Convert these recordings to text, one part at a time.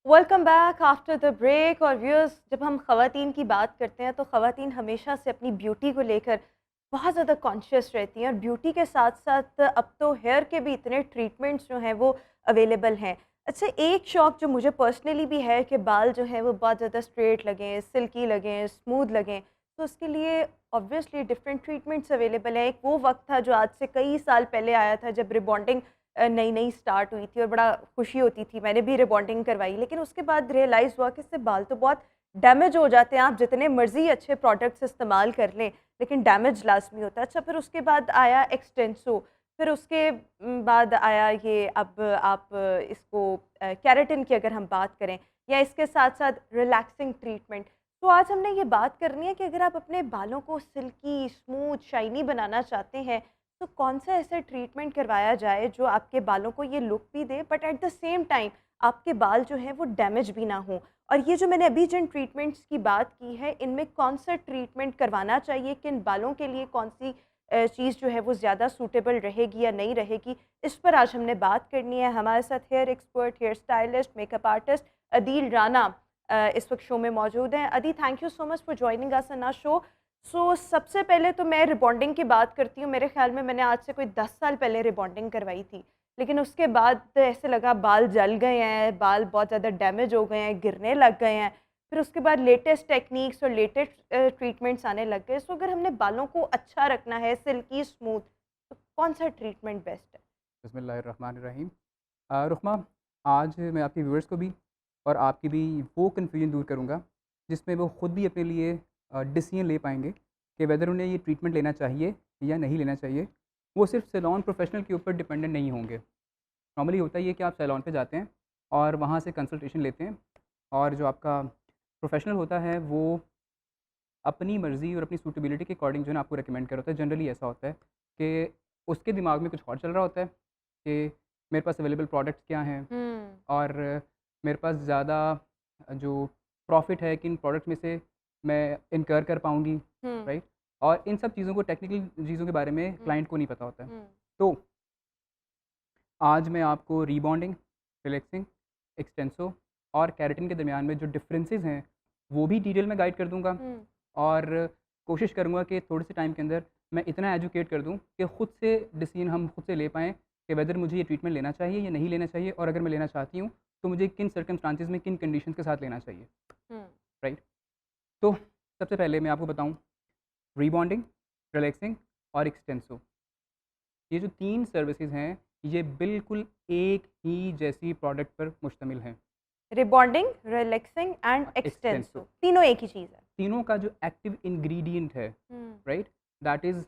Welcome back after the break. और viewers, जब हम ख़वातीन की बात करते हैं तो ख़वातीन हमेशा से अपनी ब्यूटी को लेकर बहुत ज़्यादा कॉन्शियस रहती हैं, और ब्यूटी के साथ साथ अब तो हेयर के भी इतने ट्रीटमेंट्स जो हैं वो अवेलेबल हैं। अच्छा, एक शौक़ जो मुझे पर्सनली भी है कि बाल जो हैं वो बहुत ज़्यादा स्ट्रेट लगें, सिल्की लगें, स्मूथ लगें, तो उसके लिए ऑब्वियसली डिफरेंट ट्रीटमेंट्स अवेलेबल हैं। एक वो वक्त था जो आज से कई साल पहले आया था, जब रिबॉन्डिंग नई नई स्टार्ट हुई थी और बड़ा खुशी होती थी। मैंने भी रिबॉन्डिंग करवाई, लेकिन उसके बाद रियलाइज़ हुआ कि इससे बाल तो बहुत डैमेज हो जाते हैं। आप जितने मर्ज़ी अच्छे प्रोडक्ट्स इस्तेमाल कर लें, लेकिन डैमेज लाज़मी होता है। अच्छा, फिर उसके बाद आया एक्सटेंसो, फिर उसके बाद आया ये, अब आप इसको केराटिन की अगर हम बात करें, या इसके साथ-साथ रिलैक्सिंग ट्रीटमेंट। तो आज हमने ये बात करनी है कि अगर आप अपने बालों को सिल्की, स्मूथ, शाइनी बनाना चाहते हैं, तो कौन सा ऐसा ट्रीटमेंट करवाया जाए जो आपके बालों को ये लुक भी दे, but at the same time आपके बाल जो हैं वो डैमेज भी ना हो। और ये जो मैंने अभी जिन ट्रीटमेंट्स की बात की है, इनमें कौन सा ट्रीटमेंट करवाना चाहिए, किन बालों के लिए कौन सी चीज़ जो है वो ज़्यादा सूटेबल रहेगी या नहीं रहेगी, इस पर आज हमने बात करनी है। हमारे साथ hair expert, hair stylist, makeup artist Adeel Rana इस वक्त शो में मौजूद हैं। Adi, thank you so much for joining us in our show. सबसे पहले तो मैं रिबॉन्डिंग की बात करती हूँ। मेरे ख़्याल में मैंने आज से कोई 10 साल पहले रिबॉन्डिंग करवाई थी, लेकिन उसके बाद ऐसे लगा बाल जल गए हैं, बाल बहुत ज़्यादा डैमेज हो गए हैं, गिरने लग गए हैं। फिर उसके बाद लेटेस्ट टेक्निक्स और लेटेस्ट ट्रीटमेंट्स आने लग गए। सो अगर हमने बालों को अच्छा रखना है, सिल्की स्मूथ, तो कौन-सा ट्रीटमेंट बेस्ट है? बिस्मिल्लाहिर्रहमानिर्रहीम। रुखमा, आज मैं आपके व्यूअर्स को भी और आपकी भी वो कन्फ्यूजन दूर करूँगा जिसमें वो ख़ुद भी अपने लिए डिसीजन ले पाएँगे कि वेदर उन्हें ये ट्रीटमेंट लेना चाहिए या नहीं लेना चाहिए। वो सिर्फ सैलून प्रोफेशनल के ऊपर डिपेंडेंट नहीं होंगे। नॉर्मली होता ये है कि आप सैलून पे जाते हैं और वहाँ से कंसल्टेशन लेते हैं, और जो आपका प्रोफेशनल होता है वो अपनी मर्ज़ी और अपनी सूटेबिलिटी के अकॉर्डिंग जो है ना आपको रिकमेंड कर होता है। जनरली ऐसा होता है कि उसके दिमाग में कुछ और चल रहा होता है कि मेरे पास अवेलेबल प्रोडक्ट्स क्या हैं, हुँ, और मेरे पास ज़्यादा जो प्रॉफ़िट है किन प्रोडक्ट में से मैं इनकर कर पाऊँगी, हुँ, राइट? और इन सब चीज़ों को, टेक्निकल चीज़ों के बारे में हुँ, क्लाइंट को नहीं पता होता है। हुँ। तो आज मैं आपको रीबॉन्डिंग, रिलैक्सिंग, एक्सटेंसो और केराटिन के दरमियान में जो डिफरेंसेस हैं, वो भी डिटेल में गाइड कर दूँगा, हुँ, और कोशिश करूँगा कि थोड़े से टाइम के अंदर मैं इतना एजुकेट कर दूँ कि खुद से डिसीजन हम खुद से ले पाएँ कि वेदर मुझे ये ट्रीटमेंट लेना चाहिए या नहीं लेना चाहिए, और अगर मैं लेना चाहती हूँ, तो मुझे किन सर्कमस्टांसेस में, किन कंडीशंस के साथ लेना चाहिए, हुँ। राइट? तो सबसे पहले मैं आपको बताऊँ, रीबॉन्डिंग, रिलैक्सिंग और एक्सटेंसो, ये जो 3 सर्विसेज़ हैं, ये बिल्कुल एक ही जैसी प्रोडक्ट पर मुश्तमिल हैं। Rebonding, relaxing and Xtenso, Xtenso, तीनों एक ही चीज़ है। तीनों का जो एक्टिव इंग्रीडिएंट है, हुँ, राइट, दैट इज़,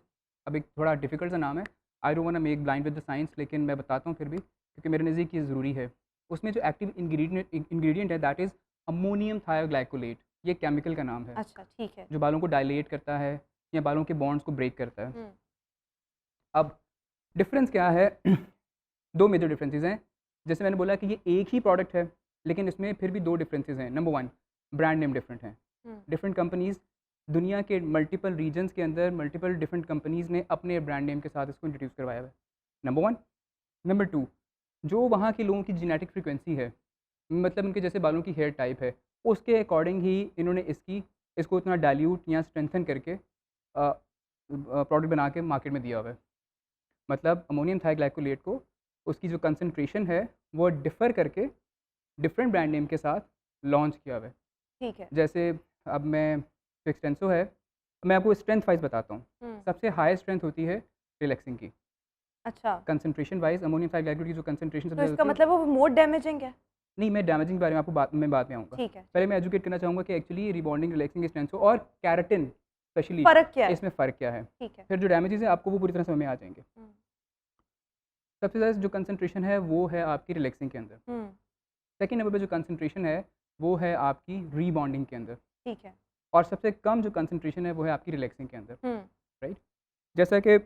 अब एक थोड़ा डिफ़िकल्ट सा नाम है, I don't want to make blind with the science, लेकिन मैं बताता हूँ फिर भी, क्योंकि मेरे नज़दीक ये ज़रूरी है। उसमें जो एक्टिव इंग्रीडिएंट है, दैट इज़ अमोनियम थायोग्लाइकोलेट। ये केमिकल का नाम है, अच्छा, ठीक है। जो बालों को डायलेट करता है या बालों के बॉन्ड्स को ब्रेक करता है। हुँ, अब डिफ़रेंस क्या है? 2 मेजर डिफरेंसेस हैं। जैसे मैंने बोला कि ये एक ही प्रोडक्ट है, लेकिन इसमें फिर भी 2 डिफरेंसेस हैं। नंबर 1, ब्रांड नेम डिफरेंट हैं। हुँ, डिफरेंट कंपनीज़, दुनिया के मल्टीपल रीजन्स के अंदर मल्टीपल डिफरेंट कंपनीज़ ने अपने ब्रांड नेम के साथ इसको इंट्रोड्यूस करवाया हुआ है, नंबर 1। नंबर 2, जो वहाँ के लोगों की जेनेटिक फ्रीक्वेंसी है, मतलब उनके जैसे बालों की हेयर टाइप है, उसके अकॉर्डिंग ही इन्होंने इसको इतना डाइल्यूट या स्ट्रेंथन करके प्रोडक्ट बना के मार्केट में दिया हुआ है। मतलब अमोनियम थाइग्लाइकोलेट को, उसकी जो कंसंट्रेशन है, वो डिफ़र करके डिफरेंट ब्रांड नेम के साथ लॉन्च किया हुआ है। ठीक है। जैसे अब मैं, जो एक्सटेंसो है, मैं आपको स्ट्रेंथ वाइज़ बताता हूँ। हुँ, सबसे हाईएस्ट स्ट्रेंथ होती है रिलैक्सिंग की। अच्छा, कंसंट्रेशन वाइज़ अमोनियम थाइग्लाइकोलेट की जो कंसंट्रेशन सबसे तो ज़्यादा इसका होती है। मतलब वो मोर डैमेजिंग है? नहीं, मैं डैमेजिंग के बारे में आपको बाद में आऊँगा। ठीक है, पहले ठीक मैं है। एजुकेट करना चाहूँगा कि एक्चुअली रिबॉन्डिंग, रिलैक्सिंग, एक्सटेंसो और केराटिन स्पेशली फ़र्क क्या है? इसमें फ़र्क क्या है। ठीक है। फिर जो डैमेजेज़ हैं आपको वो पूरी तरह समझ में आ जाएँगे। हुँ, सबसे ज़्यादा जो कंसंट्रेशन है वो है आपकी रिलैक्सिंग के अंदर। हुँ, सेकंड नंबर पे जो कंसंट्रेशन है, वो है आपकी रीबॉन्डिंग के अंदर, ठीक है। और सबसे कम जो कंसंट्रेशन है, वो है आपकी रिलैक्सिंग के अंदर, हुँ, राइट? जैसा कि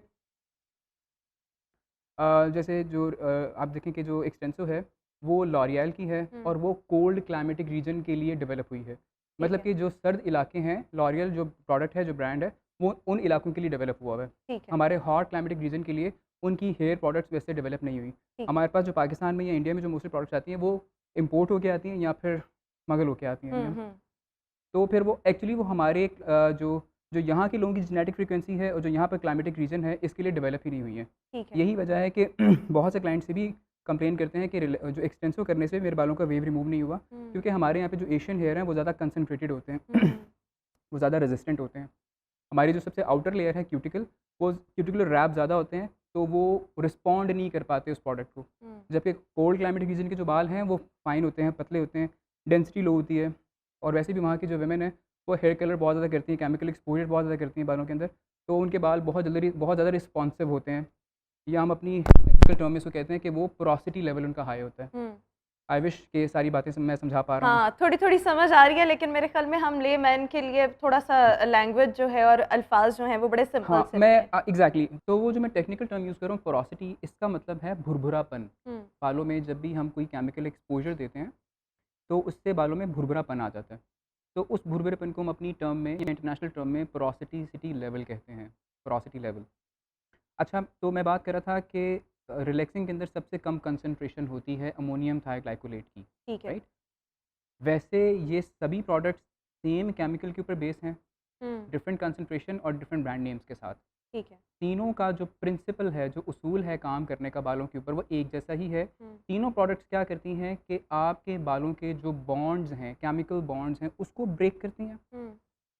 जैसे जो आप देखें कि जो एक्सटेंसो है, वो लॉरियल की है, हुँ, और वो कोल्ड क्लाइमेटिक रीजन के लिए डेवलप हुई है। ठीक मतलब है, कि जो सर्द इलाके हैं, लॉरियल जो प्रोडक्ट है, जो ब्रांड है, वो उन इलाकों के लिए डेवलप हुआ हुआ है। ठीक है। हमारे हॉट क्लाइमेटिक रीजन के लिए उनकी हेयर प्रोडक्ट्स वैसे डेवलप नहीं हुई। ठीक है। हमारे पास जो पाकिस्तान में या इंडिया में जो मोस्टली प्रोडक्ट्स आती हैं वो इम्पोर्ट होके आती हैं या फिर स्मगल होके आती हैं, हुँ, हुँ। तो फिर वो एक्चुअली वो हमारे जो जो यहाँ के लोगों की जेनेटिक फ्रीक्वेंसी है और जो यहाँ पर क्लाइमेटिक रीजन है इसके लिए डेवलप ही नहीं हुई है। ठीक है। यही वजह है कि बहुत से क्लाइंट्स से भी कंप्लेन करते हैं कि जो एक्सटेंसिव करने से मेरे बालों का वेव रिमूव नहीं हुआ, हुँ, क्योंकि हमारे यहाँ पे जो एशियन हेयर हैं वो ज़्यादा कंसंट्रेटेड होते हैं। हुँ, वो ज़्यादा रेजिस्टेंट होते हैं। हमारी जो सबसे आउटर लेयर है क्यूटिकल, वो क्यूटिकुलर रैप ज़्यादा होते हैं, तो वो रिस्पॉन्ड नहीं कर पाते उस प्रोडक्ट को। हुँ, जबकि कोल्ड क्लाइमेटिक रीजन के जो बाल हैं वो फाइन होते हैं, पतले होते हैं, डेंसिटी लो होती है, और वैसे भी वहाँ की जो वुमेन है वो हेयर कलर बहुत ज़्यादा करती हैं, केमिकल एक्सपोजर बहुत ज़्यादा करती हैं बालों के अंदर, तो उनके बाल बहुत ज़्यादा रिस्पॉन्सिव होते हैं, या हम अपनी टेक्निकल टर्म में इसको कहते हैं कि वो पोरोसिटी लेवल उनका हाई होता है। हुँ। आई विश कि सारी बातें मैं समझा पा रहा हूँ। हाँ, थोड़ी-थोड़ी समझ आ रही है, लेकिन मेरे ख़्याल में हम लेमैन के लिए थोड़ा-सा लैंग्वेज जो है और अल्फ़ाज़ जो हैं वो बड़े सिंपल हाँ, से मैं रखें। एग्ज़ैक्टली, तो वो जो मैं टेक्निकल टर्म यूज़ कर रहा हूँ पोरोसिटी, इसका मतलब है भुरभुरापन। हुँ, बालों में जब भी हम कोई केमिकल एक्सपोज़र देते हैं, तो उससे बालों में भुरभुरापन आ जाता है। तो उस भुरभुरेपन को हम अपनी टर्म में या इंटरनेशनल टर्म में पोरोसिटी लेवल कहते हैं, पोरोसिटी लेवल। अच्छा, तो मैं बात कर रहा था कि रिलैक्सिंग के अंदर सबसे कम कंसंट्रेशन होती है अमोनियम थायोग्लाइकोलेट की, ठीक है। राइट? वैसे ये सभी प्रोडक्ट्स सेम केमिकल के ऊपर बेस हैं, हुँ, डिफरेंट कंसंट्रेशन और डिफरेंट ब्रांड नेम्स के साथ। ठीक है। तीनों का जो प्रिंसिपल है, जो उसूल है काम करने का बालों के ऊपर, वो एक जैसा ही है। हुँ, तीनों प्रोडक्ट्स क्या करती हैं कि आपके बालों के जो बॉन्ड्स हैं, केमिकल बॉन्ड्स हैं, उसको ब्रेक करती हैं, हुँ,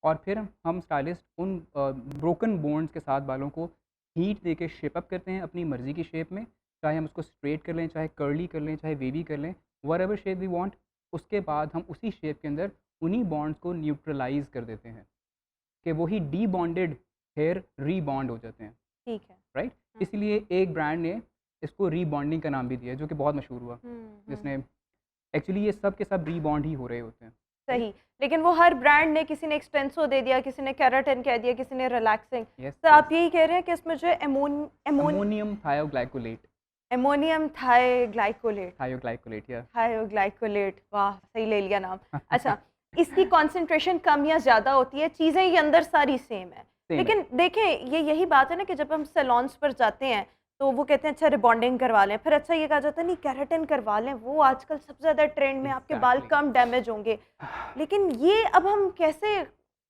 और फिर हम स्टाइलिस्ट उन ब्रोकन बॉन्ड्स के साथ बालों को हीट देके शेप अप करते हैं अपनी मर्ज़ी की शेप में। चाहे हम उसको स्ट्रेट कर लें, चाहे कर्ली कर लें, चाहे वेवी कर लें, व्हाटएवर शेप वी वांट। उसके बाद हम उसी शेप के अंदर उन्हीं बॉन्ड्स को न्यूट्रलाइज़ कर देते हैं कि वही डीबॉन्डेड हेयर रीबॉन्ड हो जाते हैं, ठीक है। राइट? हाँ। इसीलिए एक ब्रांड ने इसको रीबॉन्डिंग का नाम भी दिया है, जो कि बहुत मशहूर हुआ, हुँ, हुँ। जिसने एक्चुअली ये सब के सब रीबॉन्ड ही हो रहे होते हैं, राइट? सही, लेकिन वो हर ब्रांड ने किसी ने एक्सटेंसो दे दिया, किसी ने केराटिन कह दिया, किसी ने रिलैक्सिंग। यस, तो यस। आप यही कह रहे हैं कि इसमें जो है अमोनियम थायोग्लाइकोलेट, अमोनियम थायग्लाइकोलेट थायोग्लाइकोलेट या थायोग्लाइकोलेट, वाह! सही ले लिया नाम। अच्छा, इसकी कॉन्सन्ट्रेशन कम या ज़्यादा होती है, चीज़ें ये अंदर सारी सेम है। सेम है। लेकिन देखें, ये यही बात है ना कि जब हम सैलून्स पर जाते हैं, तो वो कहते हैं अच्छा रिबॉन्डिंग करवा लें, फिर अच्छा ये कहा जाता है नहीं केराटिन करवा लें, वो आजकल सबसे ज़्यादा ट्रेंड में, आपके बाल एग्ज़ैक्टली। कम डैमेज होंगे। लेकिन ये अब हम कैसे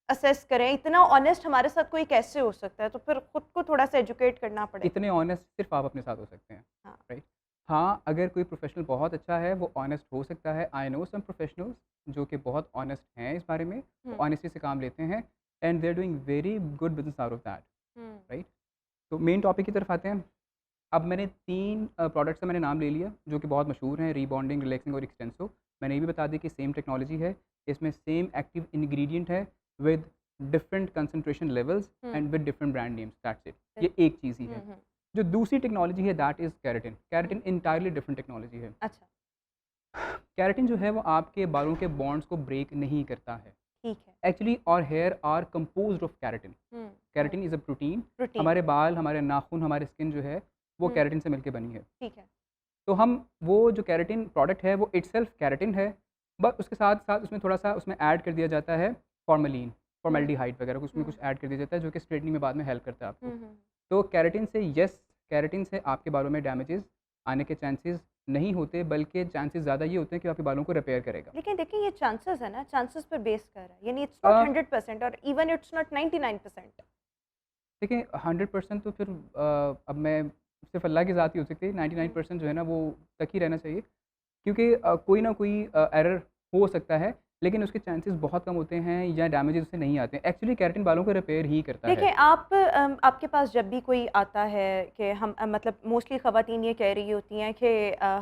असेस करें? इतना ऑनेस्ट हमारे साथ कोई कैसे हो सकता है? तो फिर खुद को थोड़ा-सा एजुकेट करना पड़ेगा। इतने ऑनेस्ट सिर्फ़ आप अपने साथ हो सकते हैं, हाँ। राइट? हाँ, अगर कोई प्रोफ़ेशनल बहुत अच्छा है, वो ऑनेस्ट हो सकता है। आई नो सम प्रोफ़ेशनल्स जो कि बहुत ऑनेस्ट हैं इस बारे में, वो हुँ, ऑनेस्टी से काम लेते हैं, and they are doing very good business out of that, hmm, right? तो मेन टॉपिक की तरफ आते हैं। अब मैंने 3 प्रोडक्ट्स का मैंने नाम ले लिया, जो कि बहुत मशहूर हैं, रीबॉन्डिंग, रिलैक्सिंग और एक्सटेंसो। मैंने ये भी बता दिया कि सेम टेक्नोलॉजी है, इसमें सेम एक्टिव इंग्रीडिएंट है with different concentration levels hmm, and with different brand names, that's it. सही। ये एक चीज़ ही हुँ, है। हुँ, जो दूसरी टेक्नोलॉजी है that is keratin. Hmm, keratin entirely different technology है। अच्छा, केराटिन जो है वो आपके बालों के बॉन्ड्स को ब्रेक नहीं करता है। ठीक है। Actually our hair are composed of keratin. Hmm, hmm, keratin is a protein. Protein, हमारे बाल, हमारे नाखून, हमारी स्किन जो है वो हुँ, केराटिन से मिलके बनी है। ठीक है। तो हम वो जो केराटिन प्रोडक्ट है वो इटसेल्फ केराटिन है, बट उसके साथ-साथ उसमें थोड़ा-सा उसमें ऐड कर दिया जाता है फ़ॉर्मेलिन, हुँ, फ़ॉर्मेल्डिहाइड वगैरह उसमें हुँ, कुछ ऐड कर दिया जाता है, जो कि स्ट्रेटनिंग में बाद में हेल्प करता है हुँ, आपको। हुँ। तो केराटिन से केराटिन से आपके बालों में डैमेजेस आने के चांसेस नहीं होते, बल्कि चांसेस ज़्यादा ये होते हैं कि आपके बालों को रिपेयर करेगा। लेकिन देखिए ये चांसेस है ना, चांसेस पर बेस कर रहा है, यानी इट्स अ, नॉट 100% और इवन इट्स नॉट 99%। देखिए 100% तो फिर अब मैं सिर्फ़ अल्लाह की ज़ात ही हो सकती है, हुँ, 99% जो है ना वो तक ही रहना चाहिए। क्योंकि कोई ना कोई एरर हो सकता है, लेकिन उसके चांसेस बहुत कम होते हैं या डैमेजेस उससे नहीं आते हैं। एक्चुअली केराटिन बालों को रिपेयर ही करता है। देखिए आप आपके पास जब भी कोई आता है कि हम मतलब मोस्टली ख़वातीन ये कह रही होती हैं कि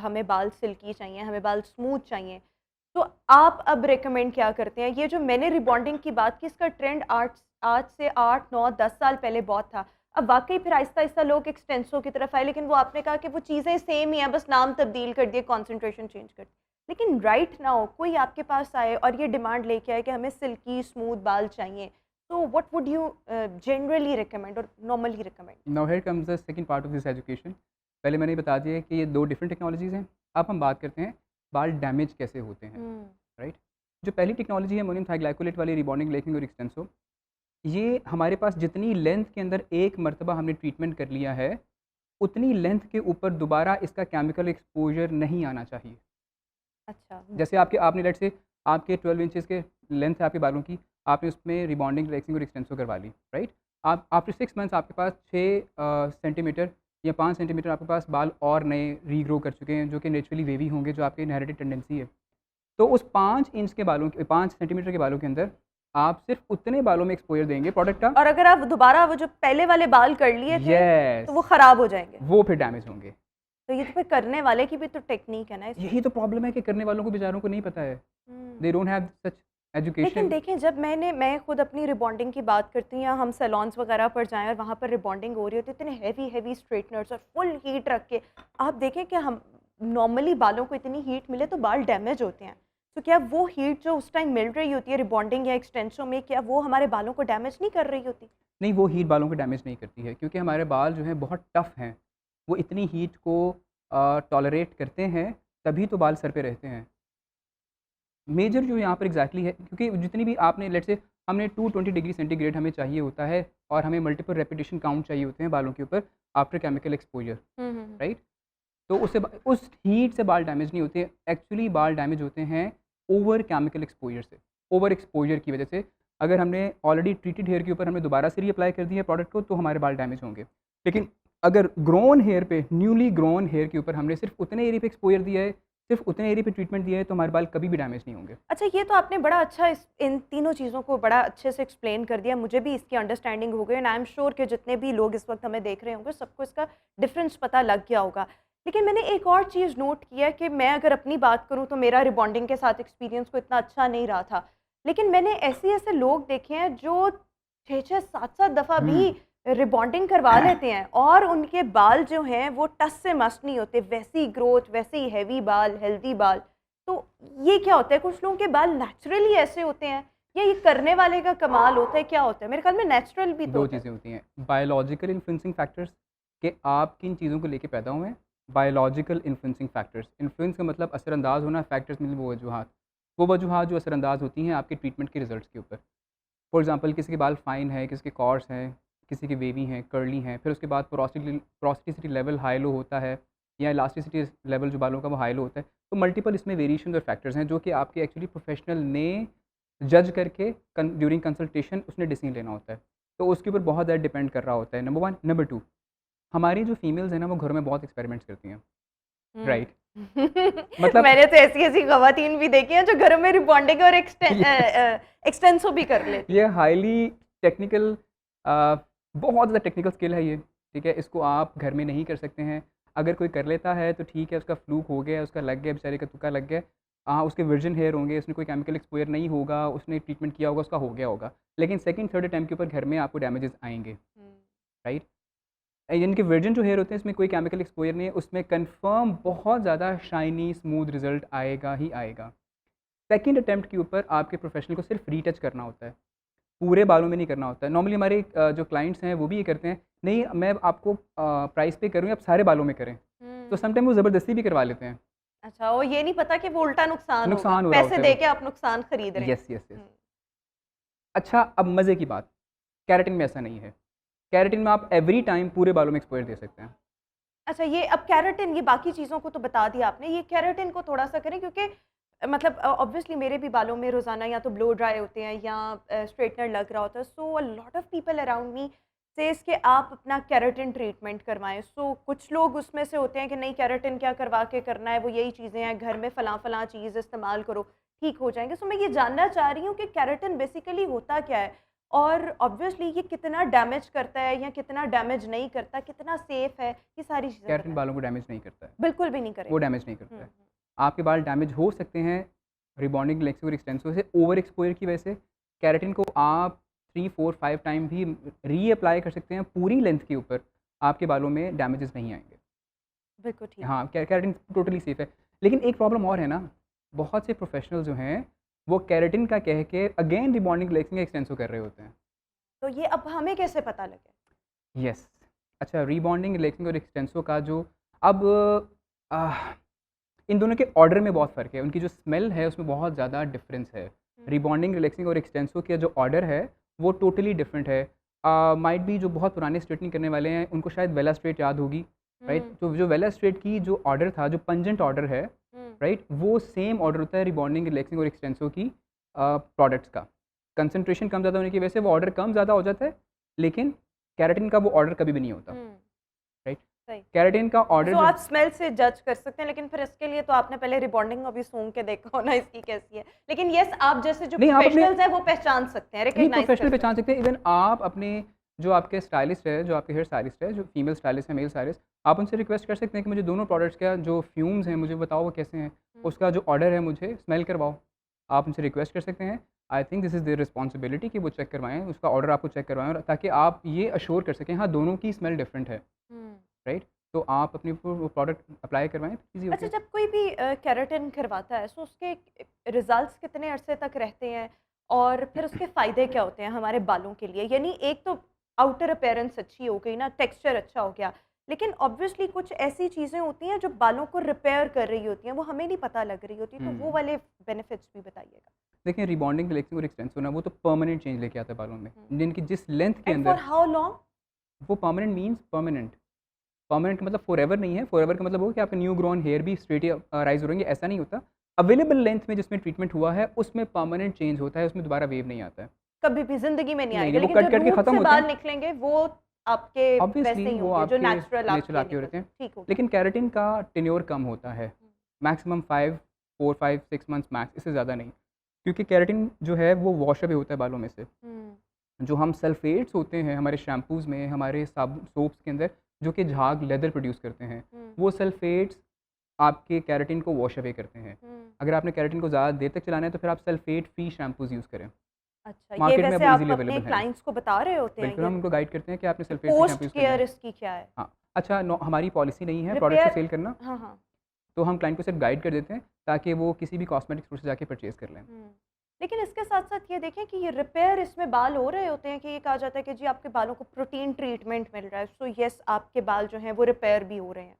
हमें बाल सिल्की चाहिए, हमें बाल स्मूथ चाहिए। तो आप अब रिकमेंड क्या करते हैं? ये जो मैंने रिबॉन्डिंग की बात की, इसका ट्रेंड आज आज से 8, 9, 10 साल पहले बहुत था। अब वाक़ई फिर आहिस्ता-आहिस्ता लोग एक्सटेंसो की तरफ आए, लेकिन वो आपने कहा कि वो चीज़ें सेम ही हैं, बस नाम तब्दील कर दिए, कॉन्सन्ट्रेशन चेंज कर दी। लेकिन राइट नाउ कोई आपके पास आए और ये डिमांड लेके आए कि हमें सिल्की स्मूथ बाल चाहिए, तो what would you generally recommend or normally recommend? Now here comes the second part of this education. पहले मैंने बता दिया कि ये 2 डिफरेंट टेक्नोलॉजीज़ हैं। अब हम बात करते हैं बाल डैमेज कैसे होते हैं, हुँ, राइट? जो पहली टेक्नोलॉजी है अमोनियम थायोग्लाइकोलेट वाली रिबॉन्डिंग, ब्लेकिंग और एक्सटेंसो, ये हमारे पास जितनी लेंथ के अंदर एक मर्तबा हमने ट्रीटमेंट कर लिया है, उतनी लेंथ के ऊपर दोबारा इसका केमिकल एक्सपोज़र नहीं आना चाहिए। अच्छा। जैसे आपने लेट्स से आपके 12 इंचेस के लेंथ है आपके बालों की, आपने उसमें रिबॉन्डिंग, रिलैक्सिंग और एक्सटेंसो करवा ली, राइट? आप आफ्टर 6 मंथ्स आपके पास 6 सेंटीमीटर या 5 सेंटीमीटर आपके पास बाल और नए रीग्रो कर चुके हैं, जो कि नेचुरली वेवी होंगे, जो आपके इनहेरिटेड टेंडेंसी है। तो उस 5 इंच के बालों के 5 सेंटीमीटर के बालों के अंदर आप सिर्फ़ उतने बालों में एक्सपोज़र देंगे प्रोडक्ट का। और अगर आप दोबारा वो जो पहले वाले बाल कर लिए थे, तो येस, वो ख़राब हो जाएँगे। वो फिर डैमेज होंगे। तो ये तो फिर करने वाले की भी तो टेक्नीक है ना इसमें। यही तो प्रॉब्लम है कि करने वालों को बेचारों को नहीं पता है। हुँ। दे डोंट हैव सच लेकिन एजुकेशन। देखें, जब मैं खुद अपनी रिबॉन्डिंग की बात करती हूँ या हम सैलून्स वगैरह पर जाएँ और वहाँ पर रिबॉन्डिंग हो रही होती है, इतने हेवी स्ट्रेटनर्स और फुल हीट रख के, आप देखें कि हम नॉर्मली बालों को इतनी हीट मिले तो बाल डैमेज होते हैं। तो क्या वो हीट जो उस टाइम मिल रही होती है रिबॉन्डिंग या एक्सटेंशो में, क्या वो हमारे बालों को डैमेज नहीं कर रही होती? नहीं, वो हीट बालों को डैमेज नहीं करती है, क्योंकि हमारे बाल जो हैं बहुत टफ़ हैं। वो इतनी हीट को टॉलरेट करते हैं, तभी तो बाल सर पे रहते हैं। मेजर जो यहाँ पर एग्जैक्टली है, क्योंकि जितनी भी आपने लेट्स से हमने 220 डिग्री सेंटीग्रेड हमें चाहिए होता है, और हमें मल्टीपल रेपिटेशन काउंट चाहिए होते हैं बालों के ऊपर आफ्टर केमिकल एक्सपोजर, हुँ। राइट? तो उस हीट से बाल डैमेज नहीं होते। एक्चुअली बाल डैमेज होते हैं ओवर केमिकल एक्सपोजर से, ओवर एक्सपोजर की वजह से। अगर हमने ऑलरेडी ट्रीटेड हेयर के ऊपर हमने दोबारा से रीअप्लाई कर दिया प्रोडक्ट को, तो हमारे बाल डैमेज होंगे। लेकिन अगर ग्रोन हेयर पे, न्यूली ग्रोन हेयर के ऊपर हमने सिर्फ उतने एरिया पे एक्सपोजर दिया है, सिर्फ उतने एरिया पे ट्रीटमेंट दिया है, तो हमारे बाल कभी भी डैमेज नहीं होंगे। अच्छा, ये तो आपने बड़ा अच्छा इन तीनों चीज़ों को बड़ा अच्छे से एक्सप्लेन कर दिया। मुझे भी इसकी अंडरस्टैंडिंग हो गई एंड आई एम श्योर कि जितने भी लोग इस वक्त हमें देख रहे होंगे, सबको इसका डिफरेंस पता लग गया होगा। लेकिन मैंने एक और चीज़ नोट किया कि मैं अगर अपनी बात करूँ तो मेरा रिबॉन्डिंग के साथ एक्सपीरियंस कोई इतना अच्छा नहीं रहा था। लेकिन मैंने ऐसे लोग देखे हैं जो 6-6, 7-7 दफ़ा हुँ। भी रिबॉन्डिंग करवा लेते हैं और उनके बाल जो हैं वो टस से मस नहीं होते, वैसी ग्रोथ, वैसे ही हैवी बाल, हेल्दी बाल। तो ये क्या होता है? कुछ लोगों के बाल नेचुरली ऐसे होते हैं या ये करने वाले का कमाल होता है, क्या होता है? मेरे ख्याल में नेचुरल भी तो दो होता है। चीज़ें होती हैं, बायोलॉजिकल इन्फ्लुएंसिंग फैक्टर्स, कि आप किन चीज़ों को लेके पैदा हुए हैं। बायोलॉजिकल इन्फ्लुएंसिंग फैक्टर्स, इन्फ्लुएंस का मतलब असरअंदाज होना, फैक्टर्स मतलब वो वजूहात जो असरअंदाज होती हैं आपके ट्रीटमेंट के रिजल्ट्स के ऊपर। फॉर एग्जांपल, किसी के बाल फाइन है, किसी के कॉर्ड्स हैं, किसी के वेवी हैं, कर्ली हैं, फिर उसके बाद पोरोसिटी लेवल हाई लो होता है, या इलास्टिसिटी लेवल जो बालों का वो हाई लो होता है। तो मल्टीपल इसमें वेरिएशन और फैक्टर्स हैं, जो कि आपके एक्चुअली प्रोफेशनल ने जज करके ड्यूरिंग कंसल्टेशन उसने डिसीजन लेना होता है। तो उसके ऊपर बहुत ज़्यादा डिपेंड कर रहा होता है, नंबर वन। नंबर टू, हमारी जो फीमेल्स हैं ना, वो घर में बहुत एक्सपेरिमेंट्स करती हैं, हुँ। राइट? मतलब मैंने तो ऐसी-ऐसी ख़वातीन भी देखी हैं जो घरों में रिबॉन्डिंग और यस, एक्सटेंसो भी कर लेती ये हैं। हाईली टेक्निकल, बहुत ज़्यादा टेक्निकल स्किल है ये, ठीक है? इसको आप घर में नहीं कर सकते हैं। अगर कोई कर लेता है तो ठीक है, उसका फ्लूक हो गया, उसका लग गया, बेचारे का तुक्का लग गया। उसके वर्जिन हेयर होंगे, उसने कोई केमिकल एक्सपोज़र नहीं होगा, उसने ट्रीटमेंट किया होगा, उसका हो गया होगा। लेकिन सेकंड, थर्ड अटेम्प्ट के ऊपर घर में आपको डैमेजेस आएँगे, हुँ। राइट? यानी कि वर्जिन जो हेयर होते हैं, इसमें कोई केमिकल एक्सपोज़र नहीं है, उसमें कन्फर्म बहुत ज़्यादा शाइनी स्मूथ रिज़ल्ट आएगा ही आएगा। सेकंड अटेम्प्ट के ऊपर आपके प्रोफेशनल को सिर्फ रीटच करना होता है, पूरे बालों में नहीं करना होता है। नॉर्मली हमारे जो क्लाइंट्स हैं वो भी ये करते हैं, नहीं मैं आपको प्राइस पे करूँ, आप सारे बालों में करें। तो हुँ। समटाइम वो ज़बरदस्ती भी करवा लेते हैं। अच्छा, और ये नहीं पता कि वो उल्टा नुकसान होगा। नुकसान हो रहा पैसे होता है दे वो। के आप नुकसान खरीद रहे हैं। Yes, yes, yes. हुँ। अच्छा, अब मज़े की बात, केराटिन में ऐसा नहीं है। केराटिन में आप एवरी टाइम पूरे बालों में एक्सपोज़र दे सकते हैं। अच्छा, ये अब केराटिन, ये बाकी चीज़ों को तो बता दिया आपने, ये केराटिन को थोड़ा-सा करें क्योंकि मतलब ऑब्वियसली मेरे भी बालों में रोज़ाना या तो ब्लो ड्राई होते हैं या स्ट्रेटनर लग रहा होता है। So a lot of people around me says कि आप अपना केराटिन ट्रीटमेंट करवाएँ। सो कुछ लोग उसमें से होते हैं कि नहीं, केराटिन क्या करवा के करना है, वो यही चीज़ें हैं, घर में फलाँ-फलाँ चीज़ इस्तेमाल करो, ठीक हो जाएँगे। सो मैं ये जानना चाह रही हूँ कि केराटिन बेसिकली होता क्या है? और ऑब्वियसली ये कितना डैमेज करता है या कितना डैमेज नहीं करता, कितना सेफ़ है? ये सारी चीज़ें केराटिन बताएँ। बालों को डैमेज नहीं करता है, बिल्कुल भी नहीं वो करेगा। डैमेज नहीं करता हुँ, है। हुँ। आपके बाल डैमेज हो सकते हैं रिबॉन्डिंग, रिलैक्सिंग और एक्सटेंसिव से, ओवर एक्सपोज़र की वजह से। केराटिन को आप 3, 4, 5 टाइम भी रीअप्लाई कर सकते हैं पूरी लेंथ के ऊपर, आपके बालों में डैमेजेस नहीं आएँगे। बिल्कुल ठीक। हाँ, केराटिन टोटली सेफ़ है। लेकिन एक प्रॉब्लम और है ना, बहुत से प्रोफ़ेशनल जो हैं, वो केराटिन का कह के अगेन रिबॉन्डिंग, रिलैक्सिंग, एक्सटेंसिव कर रहे होते हैं। तो ये अब हमें कैसे पता लगे? यस। अच्छा, रिबॉन्डिंग, रिलैक्सिंग और एक्सटेंसिव का जो अब आह, इन दोनों के ऑर्डर में बहुत फ़र्क है, उनकी जो स्मेल है उसमें बहुत ज़्यादा डिफरेंस है। हुँ। रिबॉन्डिंग, रिलैक्सिंग और एक्सटेंसिव का जो ऑर्डर है वो टोटली डिफरेंट है। माइट बी जो बहुत पुराने स्ट्रेटनिंग करने वाले हैं उनको शायद वेला स्ट्रेट याद होगी, राइट? हुँ, तो जो वेला स्ट्रेट की जो ऑर्डर था, जो पंजेंट ऑर्डर है, हुँ, राइट? वो सेम ऑर्डर होता है रिबॉन्डिंग, रिलैक्सिंग और एक्सटेंसो की प्रोडक्ट्स का। कंसंट्रेशन कम ज़्यादा होने की वजह से वो ऑर्डर कम ज़्यादा हो जाता है, लेकिन केराटिन का वो ऑर्डर कभी भी नहीं होता, हुँ, राइट? सही। केराटिन का ऑर्डर सो जब आप स्मेल से जज कर सकते हैं, लेकिन फिर इसके लिए तो आपने पहले रिबॉन्डिंग अभी सूंघ के देखा होना इसकी कैसी है। लेकिन येस, आप जैसे जो नहीं, आप अपने प्रोफेशनल्स हैं वो पहचान सकते हैं, नहीं, रिकॉग्नाइज़ कर प्रोफ़ेशनल सकते पहचान हैं। सकते हैं। इवन आप अपने जो आपके स्टाइलिस्ट है, जो आपके हेयर स्टाइलिस्ट है, जो फीमेल स्टाइलिस्ट है, मेल स्टाइलिस्ट, आप उनसे रिक्वेस्ट कर सकते हैं कि मुझे दोनों प्रोडक्ट्स का जो फ्यूम्स हैं, मुझे बताओ वो कैसे हैं। हुँ, उसका जो ऑर्डर है मुझे स्मेल करवाओ। आप उनसे रिक्वेस्ट कर सकते हैं। I think this is their responsibility कि वो चेक करवाएँ, उसका ऑर्डर आपको चेक करवाएँ, और ताकि आप ये अश्योर कर सकें, हाँ, दोनों की स्मेल डिफरेंट है, हुँ। राइट? तो आप अपने ऊपर वो प्रोडक्ट अप्लाई करवाएँ, ईज़ी हो अच्छा, गया। जब कोई भी केराटिन करवाता है सो उसके रिजल्ट्स कितने अरसे तक रहते हैं और फिर उसके फ़ायदे क्या होते हैं हमारे बालों के लिए? यानी एक तो आउटर अपीयरेंस अच्छी हो गई ना, टेक्सचर अच्छा हो गया, लेकिन ऑब्वियसली कुछ ऐसी चीज़ें होती हैं जो बालों को रिपेयर कर रही होती हैं, वो हमें नहीं पता लग रही होती, तो वो हुँ। वाले बेनिफिट्स भी बताइएगा। देखिए, रिबॉन्डिंग, रिलैक्सिंग और एक्सटेंसो ना, वो तो परमानेंट चेंज लेके आता है बालों में। हुँ। जिनकी जिस लेंथ के एंड फॉर अंदर हाउ लॉन्ग? वो परमानेंट मीन्स परमानेंट। परमानेंट का मतलब फॉरएवर नहीं है, फॉरएवर का मतलब होगा कि आपके न्यू ग्रोन हेयर भी स्ट्रेट राइज़ हो रहेंगे, ऐसा नहीं होता। अवेलेबल लेंथ में जिसमें ट्रीटमेंट हुआ है, उसमें परमानेंट चेंज होता है, उसमें दोबारा वेव नहीं आता है। कभी भी ज़िंदगी में नहीं नहीं, आएगा, नहीं, वो लेकिन जो कट-कट के रूट खत्म से होते बाल हैं। निकलेंगे वो आपके वैसे ऑब्वियसली ही वो होंगे, जो आपके नेचुरल नेचुरल आपके आपके हो निकल रहते हैं। ठीक होंगे। लेकिन केराटिन का टेन्योर कम होता है, हुँ, मैक्सिमम 4, 5, 6 मंथ्स मैक्स, इससे ज़्यादा नहीं। क्योंकि केराटिन जो है वो वॉश अवे होता है बालों में से। हुँ, जो हम सल्फेट्स होते हैं हमारे शैम्पूज़ में, हमारे साबुन सोप्स के अंदर, जो कि झाग लेदर प्रोड्यूस करते हैं, हुँ, वो सल्फेट्स आपके केराटिन को वॉश अवे करते हैं। हुँ। अगर आपने केराटिन को ज़्यादा देर तक चलाना है तो फिर आप सल्फेट फ्री शैम्पूज़ यूज़ करें। अच्छा, ये मार्केट में अब वैसे वो आप ईज़िली अपने अवेलेबल हैं। क्लाइंट्स को बता रहे होते हैं बिल्कुल, ये हम उनको गाइड करते हैं कि आपने कि sulphate free shampoo post use करना केयर है। इसकी क्या है? हाँ, अच्छा, नो, हमारी पॉलिसी नहीं है प्रोडक्ट को रिपेयर। सेल करना, हाँ, हाँ। तो हम क्लाइंट को सिर्फ गाइड कर देते हैं ताकि वो किसी भी कॉस्मेटिक स्टोर से जाके परचेज़ कर लें। हुँ। लेकिन इसके साथ-साथ ये देखें कि ये रिपेयर इसमें बाल हो रहे होते हैं कि ये कहा जाता है कि जी आपके बालों को प्रोटीन ट्रीटमेंट मिल रहा है, सो येस आपके बाल जो हैं वो रिपेयर भी हो रहे हैं।